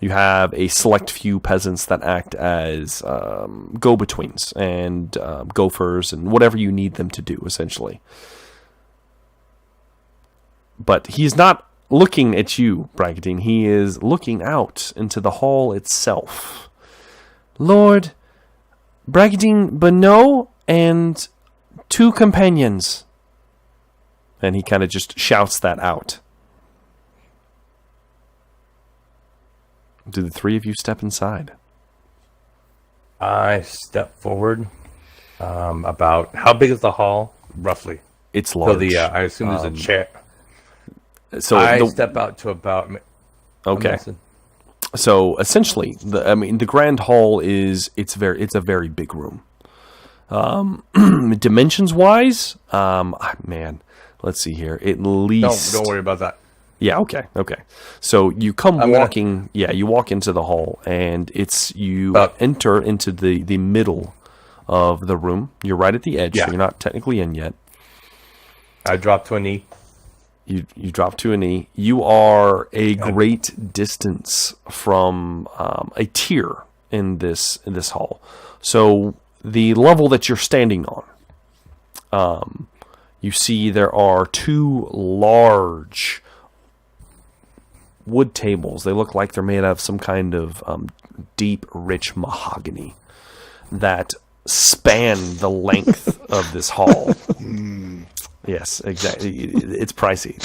You have a select few peasants that act as go-betweens and gophers and whatever you need them to do, essentially. But he's not looking at you, Bragadine. He is looking out into the hall itself. Lord, Bragadine, Bennot, and 2 companions. And he kind of just shouts that out. Do the 3 of you step inside? I step forward. About how big is the hall, roughly? It's large. So I assume there's a chair. So I step out to about. Okay. So essentially, the grand hall it's a very big room. Dimensions wise, man, let's see here. At least Don't worry about that. Yeah, okay. So you come walking, you walk into the hall, and you enter into the middle of the room. You're right at the edge, so you're not technically in yet. I drop to a knee. You drop to a knee. You are a great distance from a tier in this hall. So the level that you're standing on, you see there are 2 large wood tables. They look like they're made out of some kind of deep, rich mahogany that span the length of this hall. Yes, exactly. It's pricey.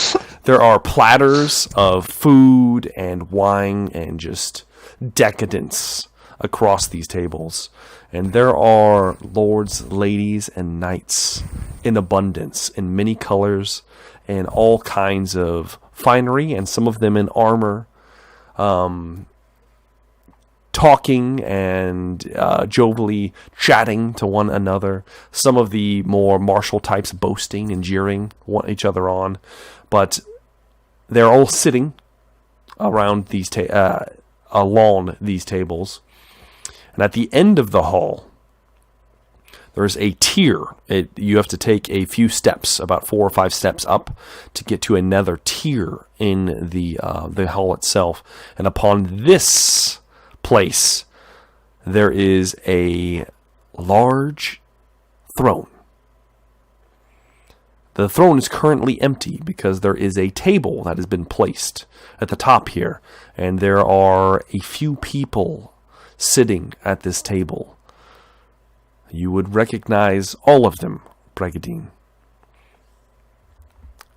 There are platters of food and wine and just decadence across these tables. And there are lords, ladies, and knights in abundance, in many colors, and all kinds of finery, and some of them in armor, talking and jovially chatting to one another. Some of the more martial types boasting and jeering each other on. But they're all sitting around along these tables. And at the end of the hall, there's a tier. You have to take a few steps, about 4 or 5 steps up, to get to another tier in the hall itself. And upon this place, there is a large throne. The throne is currently empty because there is a table that has been placed at the top here, and there are a few people sitting at this table. You would recognize all of them, Bragadine.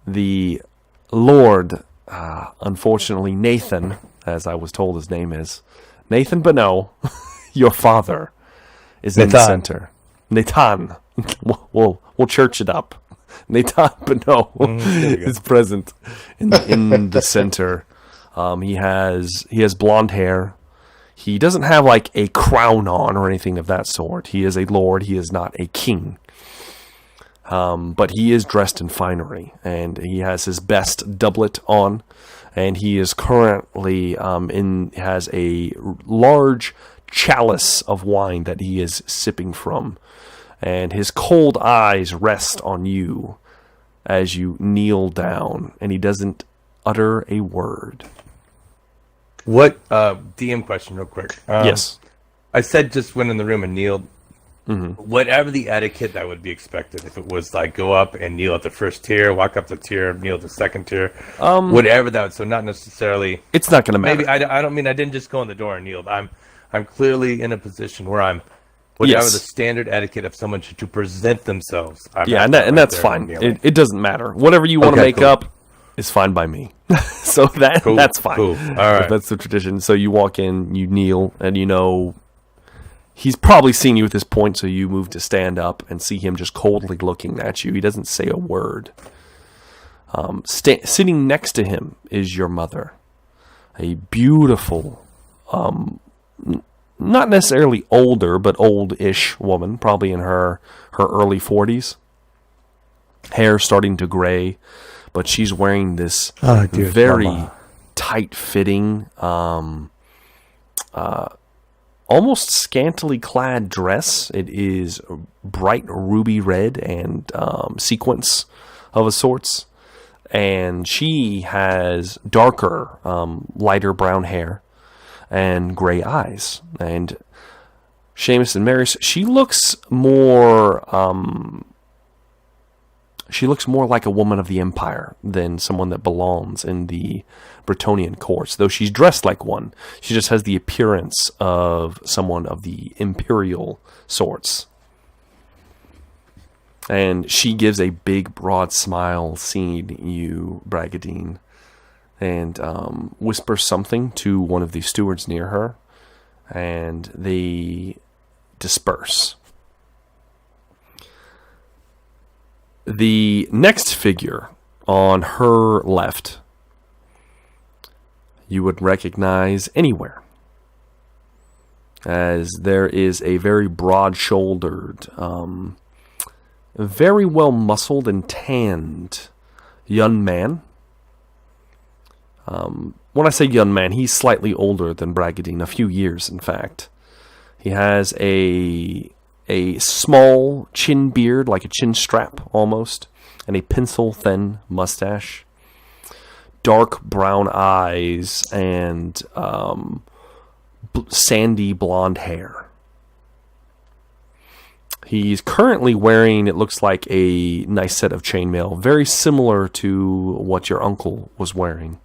The Lord, unfortunately Nathan, as I was told his name is, Nathan Bennot, your father, is in the center. Nathan. We'll church it up. Nathan Bennot is present in the center. He has blonde hair. He doesn't have like a crown on or anything of that sort. He is a lord. He is not a king. But he is dressed in finery, and he has his best doublet on, and he is currently has a large chalice of wine that he is sipping from, and his cold eyes rest on you as you kneel down, and he doesn't utter a word. What DM question, real quick? Yes, I said just went in the room and kneeled. Mm-hmm. Whatever the etiquette that would be expected, if it was like go up and kneel at the first tier, walk up the tier, kneel at the second tier, whatever that. So not necessarily. It's not going to matter. Maybe I don't mean I didn't just go in the door and kneel. I'm clearly in a position where whatever the standard etiquette of someone to present themselves. And that's fine. It doesn't matter. Whatever you want to make up is fine by me. So that's fine. Cool. All right. That's the tradition. So you walk in, you kneel, and He's probably seen you at this point, so you move to stand up and see him just coldly looking at you. He doesn't say a word. Sitting next to him is your mother, a beautiful, not necessarily older, but old-ish woman, probably in her early 40s. Hair starting to gray, but she's wearing this very mama. tight-fitting, almost scantily clad dress. It is bright ruby red and sequins of a sorts. And she has darker, lighter brown hair and gray eyes. And Seamus and Marius, she looks more like a woman of the Empire than someone that belongs in the Bretonnian courts. Though she's dressed like one, she just has the appearance of someone of the imperial sorts. And she gives a big, broad smile, seeing you, Bragadine, and whispers something to one of the stewards near her, and they disperse. The next figure on her left, you would recognize anywhere, as there is a very broad-shouldered, very well muscled and tanned young man. When I say young man, he's slightly older than Bragadine, a few years, in fact. He has a small chin beard, like a chin strap almost, and a pencil-thin mustache. Dark brown eyes and sandy blonde hair. He's currently wearing, it looks like, a nice set of chainmail, very similar to what your uncle was wearing.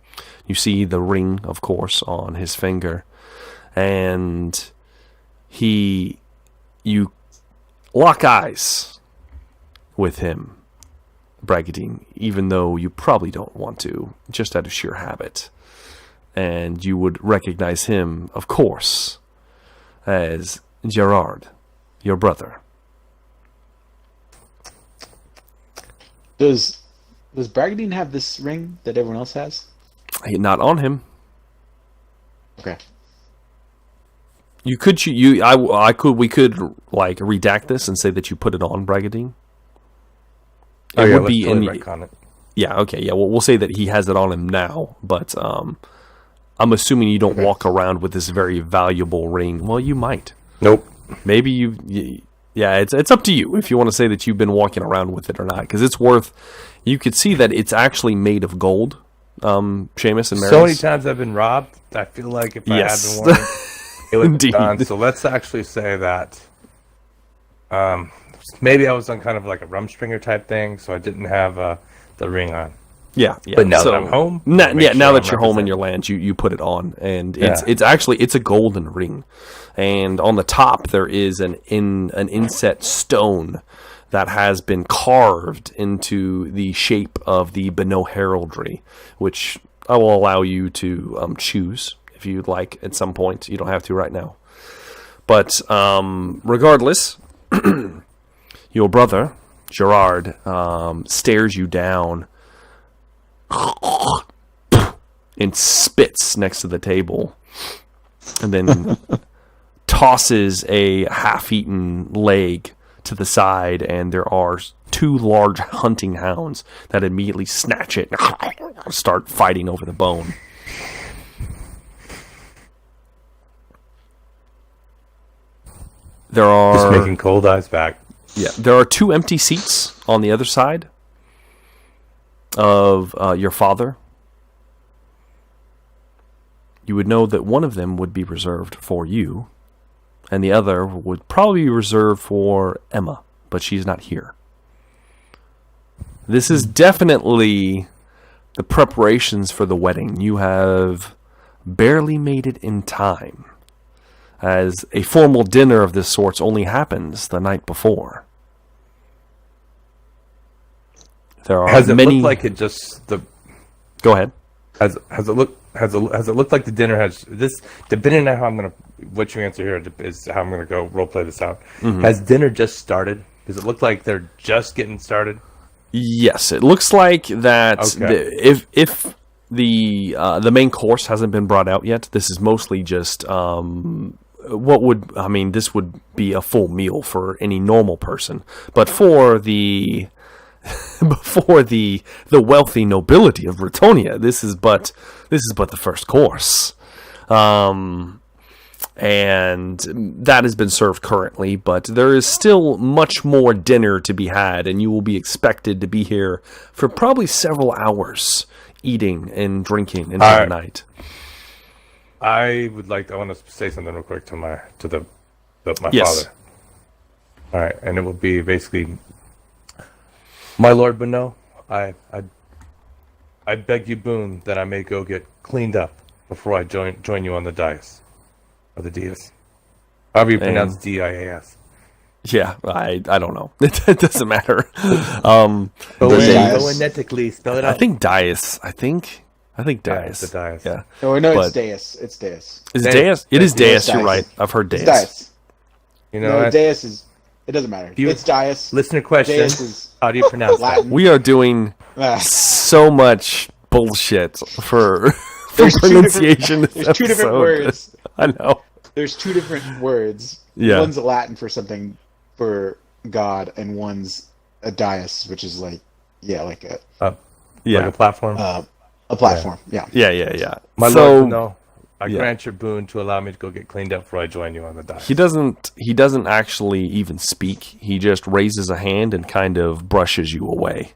You see the ring, of course, on his finger. And you lock eyes with him, Bragadine, even though you probably don't want to, just out of sheer habit. And you would recognize him, of course, as Gerard, your brother. Does Bragadine have this ring that everyone else has? Not on him. Okay. We could like redact this and say that you put it on Bragadine. It would be in on it. Yeah, okay, yeah. Well, we'll say that he has it on him now, but I'm assuming you don't walk around with this very valuable ring. Well, you might. Nope. Maybe yeah, it's up to you if you want to say that you've been walking around with it or not, because it's worth. You could see that it's actually made of gold. Seamus and Marius. So many times I've been robbed. I feel like if I had been wearing it would be gone. So let's actually say that maybe I was on kind of like a rumstringer type thing, so I didn't have the ring on. Yeah. But now that I'm home, now that you're home in your land, you put it on, and it's actually a golden ring, and on the top there is an inset stone that has been carved into the shape of the Bennot heraldry, which I will allow you to choose if you'd like at some point. You don't have to right now. But regardless, your brother, Gerard, stares you down and spits next to the table, and then tosses a half-eaten leg to the side, and there are two large hunting hounds that immediately snatch it and start fighting over the bone. There are just making cold eyes back. Yeah, there are two empty seats on the other side of your father. You would know that one of them would be reserved for you, and the other would probably be reserved for Emma, but she's not here. This is definitely the preparations for the wedding. You have barely made it in time, as a formal dinner of this sort only happens the night before. There are Has it many. looked like it just the? Go ahead. Has it looked like the dinner has this? Depending on how I'm going to what you answer here is how I'm going to go role play this out. Mm-hmm. Has dinner just started? Does it look like they're just getting started? Yes, it looks like that. Okay. If the main course hasn't been brought out yet, this is mostly just this would be a full meal for any normal person, but for the wealthy nobility of Bretonia, this is but the first course. And that has been served currently, but there is still much more dinner to be had, and you will be expected to be here for probably several hours, eating and drinking into the night. I want to say something real quick to my Yes. father. All right, and it will be basically, my Lord Bennot, I beg you boon that I may go get cleaned up before I join you on the dais. Or the dais. However you pronounce D-I-A-S. Yeah, I don't know. It doesn't matter. Phonetically, spell it out. I think dais. I think dais. The dais. Yeah. Oh no, But- it's Deus. It's Deus. Is it Dais. dais? It is Yeah, dais. it's You're dais. right. I've heard It's dais. Deus. You know No, what? Deus is. It doesn't matter. You- It's Deus. Listener question. Deus is How do you pronounce that? Latin. We are doing Ah, so much bullshit for There's two pronunciation. different- there's two different words. I know. There's two different words. Yeah. One's a Latin for something for God, and one's a dais, which is like a Like Yeah. a platform. a platform. Yeah. Yeah. My So Lord Bennot, I yeah. grant your boon to allow me to go get cleaned up before I join you on the dais. he doesn't actually even speak. He just raises a hand and kind of brushes you away.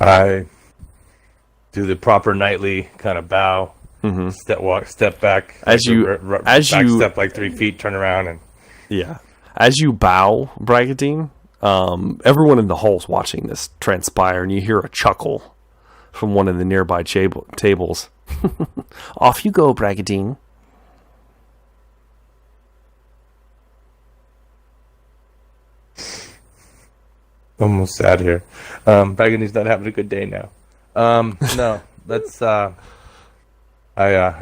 I do the proper knightly kind of bow. Step back. As you- back step like 3 feet, turn around, and Yeah. As you bow, Bragadine, everyone in the hall's watching this transpire, and you hear a chuckle from one of the nearby tables. Off you go, Bragadine. almost sad here. Pagani's not having a good day now. No, let's. I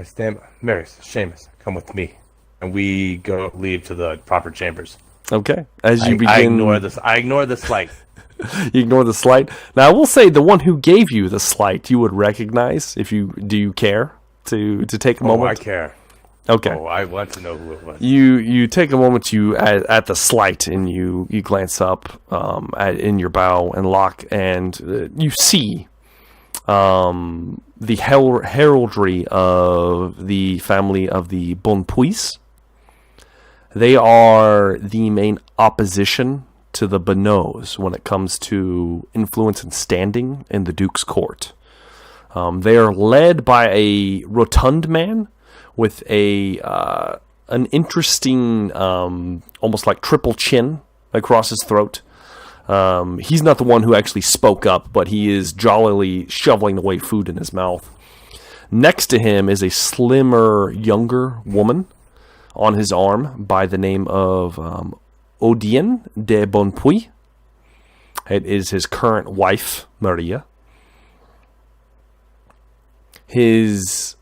stand. Marius, Seamus, come with me, and we leave to the proper chambers. Okay. As you I begin, ignore this. I ignore the slight. you ignore the slight. Now, I will say the one who gave you the slight, you would recognize. Do you care to take a Oh, moment? I care. Okay. Oh, I want to know who it was. You take a moment at the slight, and you glance up in your bow and lock, and you see the heraldry of the family of the Bonpuis. They are the main opposition to the Benots when it comes to influence and standing in the Duke's court. They are led by a rotund man with an interesting, almost like triple chin across his throat. He's not the one who actually spoke up, but he is jollily shoveling away food in his mouth. Next to him is a slimmer, younger woman on his arm by the name of Odien de Bonpuis. It is his current wife, Maria. His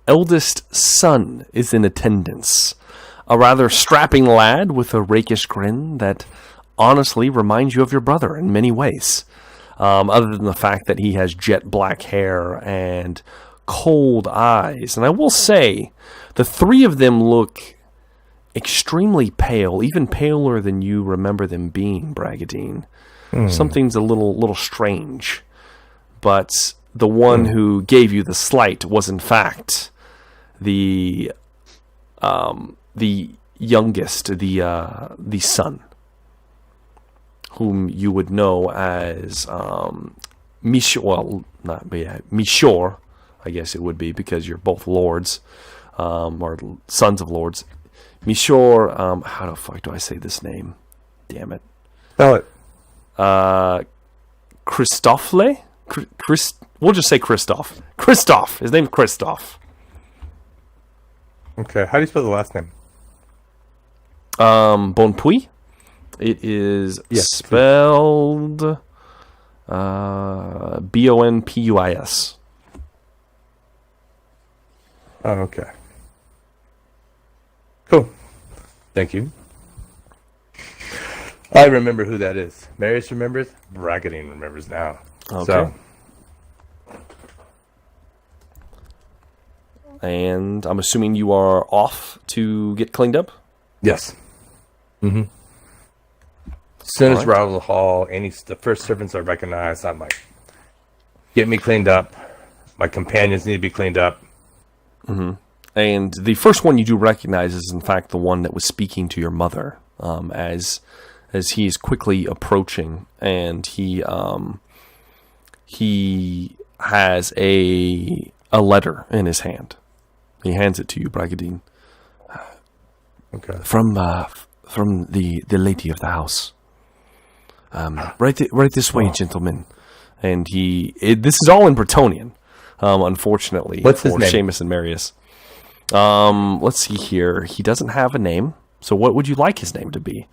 eldest son is in attendance, a rather strapping lad with a rakish grin that honestly reminds you of your brother in many ways, other than the fact that he has jet black hair and cold eyes. And I will say, the three of them look extremely pale, even paler than you remember them being, Bragadine. Something's a little strange. But the one who gave you the slight was in fact the youngest, the son, whom you would know as Michor. Well, Michor, I guess it would be, because you're both lords, or sons of lords. Michor, how the fuck do I say this name? Damn it. Spell it. Christoffle? We'll just say Christoph. Christoph. His name's Christoph. Okay. How do you spell the last name? Bonpuis. It is Yes, spelled Bonpuis. Oh, okay. Cool. Thank you. I remember who that is. Marius remembers. Bracketing remembers now. Okay. So, and I'm assuming you are off to get cleaned up? yes. Mm-hmm. As soon as Alright. we're out of the hall, the first servants are recognized. I'm like, get me cleaned up. My companions need to be cleaned up. And the first one you do recognize is, in fact, the one that was speaking to your mother, as he is quickly approaching, and he has a letter in his hand. He hands it to you, Bragadine. Okay. From the lady of the house. Right this way, gentlemen. And this is all in Bretonnian, unfortunately. What's his for name? Seamus and Marius. Let's see here. He doesn't have a name. So what would you like his name to be?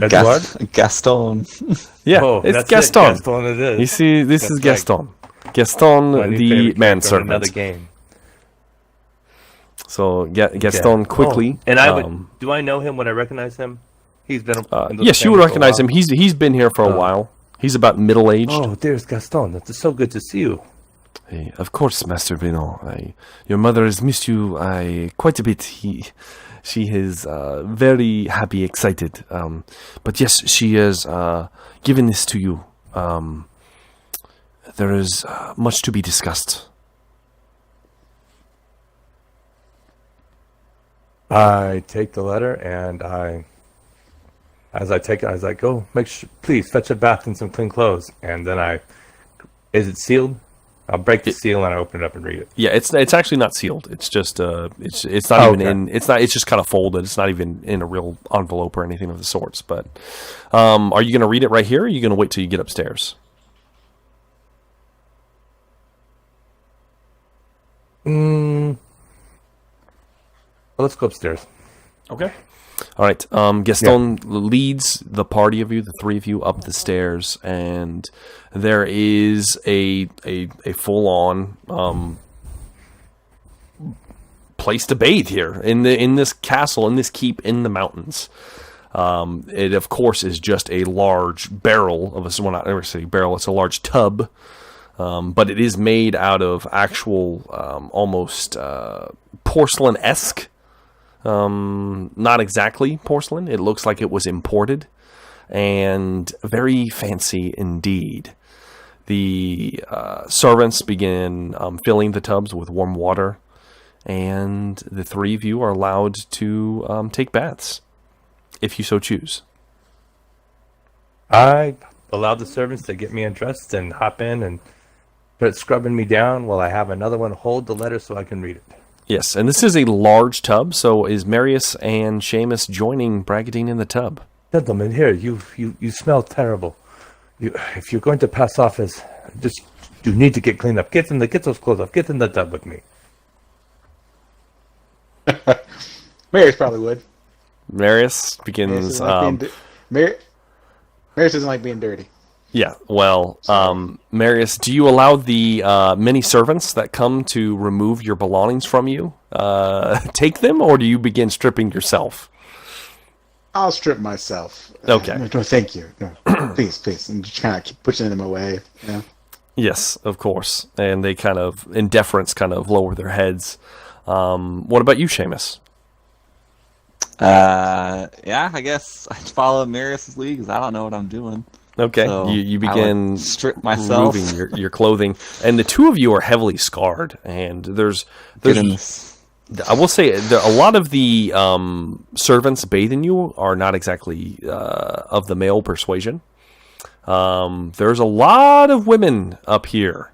Edward? Gaston. Yeah, Oh, it's that's Gaston. It. Gaston it is. You see, this is That's Gaston. Gaston, My new the favorite character in another manservant. game. So Gaston quickly. Oh, and do I know him when I recognize him? He's been. in those yes, you would families for a recognize him. while. He's been here for a while. He's about middle-aged. Oh, there's Gaston. It's so good to see you. Hey, of course, Master Bennot. Your mother has missed you quite a bit. She is very happy, excited. But yes, she has given this to you. There is much to be discussed. I take the letter and as I take it, I was like, "Go, please fetch a bath and some clean clothes." And then is it sealed? I'll break the seal and I open it up and read it. Yeah, it's actually not sealed. It's just it's not even in. It's just kind of folded. It's not even in a real envelope or anything of the sorts. But are you going to read it right here? Or are you going to wait till you get upstairs? Well, let's go upstairs. Okay. All right. Gaston leads the party of you, the three of you, up the stairs, and there is a full-on place to bathe here in this castle, in this keep in the mountains. It of course is just a large barrel of a. Well, not ever say barrel. It's a large tub. But it is made out of actual, almost porcelain-esque. Not exactly porcelain. It looks like it was imported, and very fancy indeed. The servants begin filling the tubs with warm water, and the three of you are allowed to take baths, if you so choose. I allowed the servants to get me undressed and hop in and start scrubbing me down while I have another one hold the letter so I can read it. Yes, and this is a large tub, so is Marius and Seamus joining Bragadine in the tub? Gentlemen, here, you smell terrible. If you're going to pass off as you need to get cleaned up. Get those clothes off. Get in the tub with me. Marius probably would. Marius begins... Marius doesn't like being dirty. Yeah, well, Marius, do you allow the many servants that come to remove your belongings from you, take them, or do you begin stripping yourself? I'll strip myself. Okay. No, thank you. No, please. And just kind of keep pushing them away. You know? Yes, of course. And they kind of, in deference, kind of lower their heads. What about you, Seamus? Yeah, I guess I'd follow Marius' lead because I don't know what I'm doing. Okay, So you I begin would strip myself. removing your clothing, and the two of you are heavily scarred. And there's Goodness. I will say a lot of the servants bathing you are not exactly of the male persuasion. There's a lot of women up here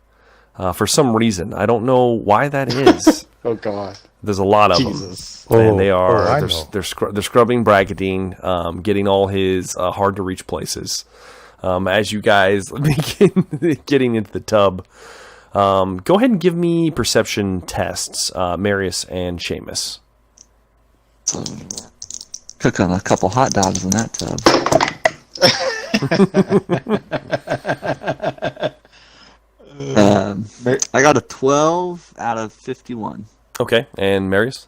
for some reason. I don't know why that is. Oh God. There's a lot of Jesus. them, and they are I they're know. they're scrubbing Bragadine, getting all his hard to reach places. As you guys begin getting into the tub, go ahead and give me perception tests, Marius and Seamus. So, cooking a couple hot dogs in that tub. I got a 12 out of 51. Okay, and Marius?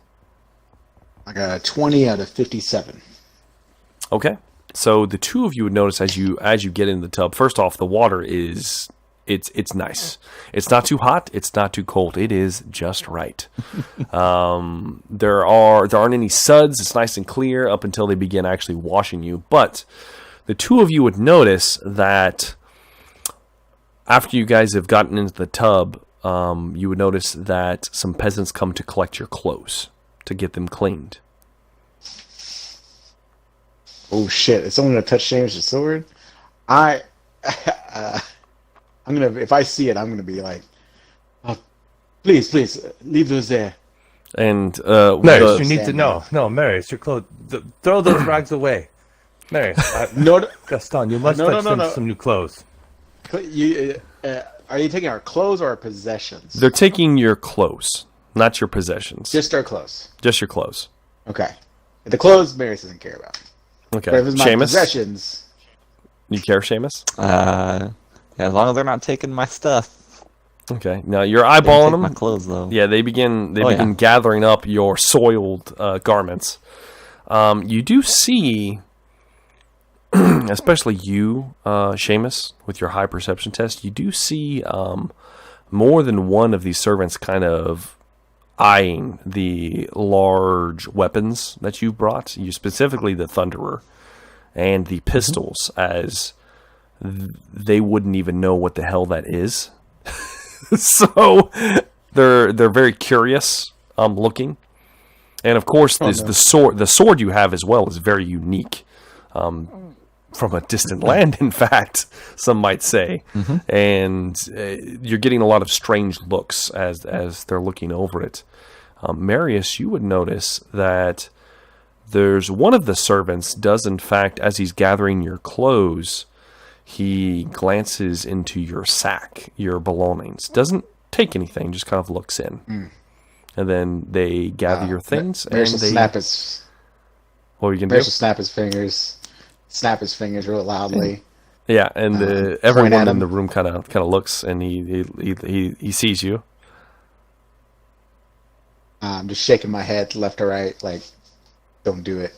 I got a 20 out of 57. Okay. So the two of you would notice as you get in the tub, first off, the water is it's nice. It's not too hot, it's not too cold. It is just right. There aren't any suds. It's nice and clear up until they begin actually washing you. But the two of you would notice that after you guys have gotten into the tub, you would notice that some peasants come to collect your clothes to get them cleaned. Oh shit! Is someone gonna touch James' sword? I'm gonna. If I see it, I'm gonna be like, oh, please, leave those there. And Marius, you need to know. No, Marius, your clothes. Throw those rags away. Marius, No, Gaston, you must fetch them some new clothes. are you taking our clothes or our possessions? they're taking your clothes, not your possessions. Just our clothes. Just your clothes. Okay. The clothes, Marius doesn't care about. Okay. But if it's my Seamus, possessions, you care, Seamus? Yeah, as long as they're not taking my stuff. Okay. Now you're They eyeballing take them. my clothes, though. Yeah, they begin yeah. gathering up your soiled garments. You do see, especially you, Seamus, with your high perception test, you do see more than one of these servants kind of eyeing the large weapons that you brought. You specifically the Thunderer and the pistols, as they wouldn't even know what the hell that is. So they're very curious looking. And of course, the sword you have as well is very unique. From a distant land, in fact, some might say. And you're getting a lot of strange looks as they're looking over it. Marius, you would notice that there's one of the servants does, in fact, as he's gathering your clothes, he glances into your sack, your belongings. Doesn't take anything, just kind of looks in. And then they gather your things. Marius and will they snap his. What are you going to Marius do? will snap his fingers real loudly. Yeah, and point everyone at in him. the room kind of looks, and he sees you. I'm just shaking my head left to right, like, don't do it.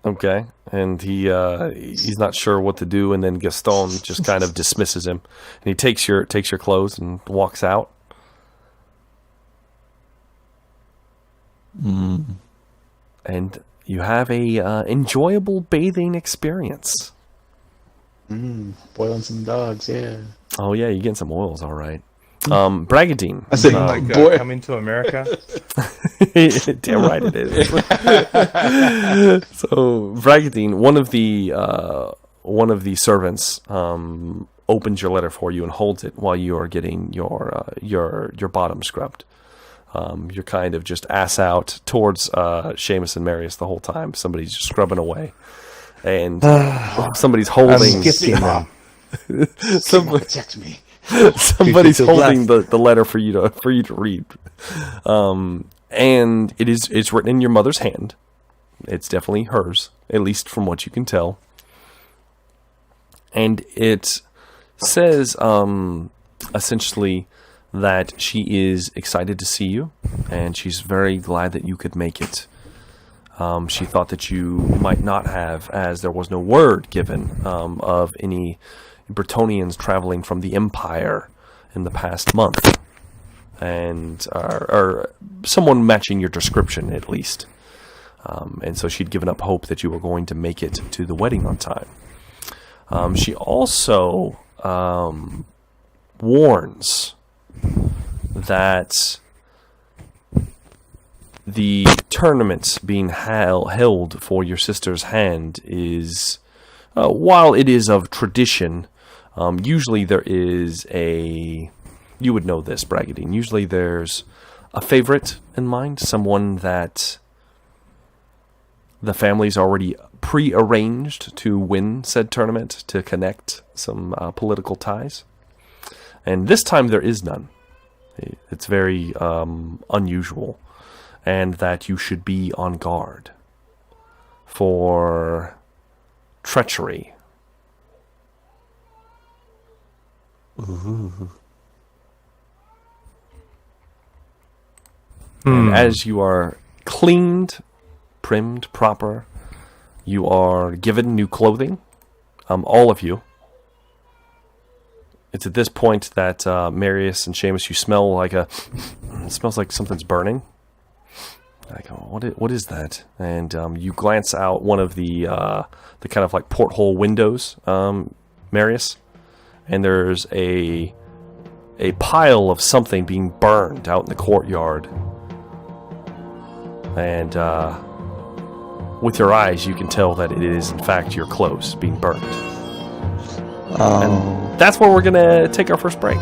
Okay, and he's not sure what to do, and then Gaston just kind of dismisses him, and he takes your clothes and walks out. And you have a enjoyable bathing experience. Boiling some dogs, yeah. Oh yeah, you're getting some oils, all right. Braggadine. I said, boy. Coming to America. Damn right it is. So Braggadine, one of the servants opens your letter for you and holds it while you are getting your bottom scrubbed. You're kind of just ass out towards Seamus and Marius the whole time. Somebody's just scrubbing away, and somebody's holding. Gifting them. Protect me. Somebody's holding the letter for you to read, and it's written in your mother's hand. It's definitely hers, at least from what you can tell. And it says essentially that she is excited to see you, and she's very glad that you could make it. She thought that you might not have, as there was no word given of any Bretonnians traveling from the Empire in the past month, and or someone matching your description at least. And so she'd given up hope that you were going to make it to the wedding on time. She also warns that the tournament being held for your sister's hand is, while it is of tradition, usually there is you would know this, Braggadine, usually there's a favorite in mind, someone that the family's already pre-arranged to win said tournament, to connect some political ties. And this time there is none. It's very unusual, and that you should be on guard for treachery. Ooh. And as you are cleaned, primed, proper, you are given new clothing, all of you. It's at this point that Marius and Seamus, you smell like it smells like something's burning. Like, oh, what is that? And you glance out one of the kind of like porthole windows, Marius, and there's a pile of something being burned out in the courtyard. And with your eyes, you can tell that it is in fact your clothes being burned. Oh. And that's where we're gonna take our first break.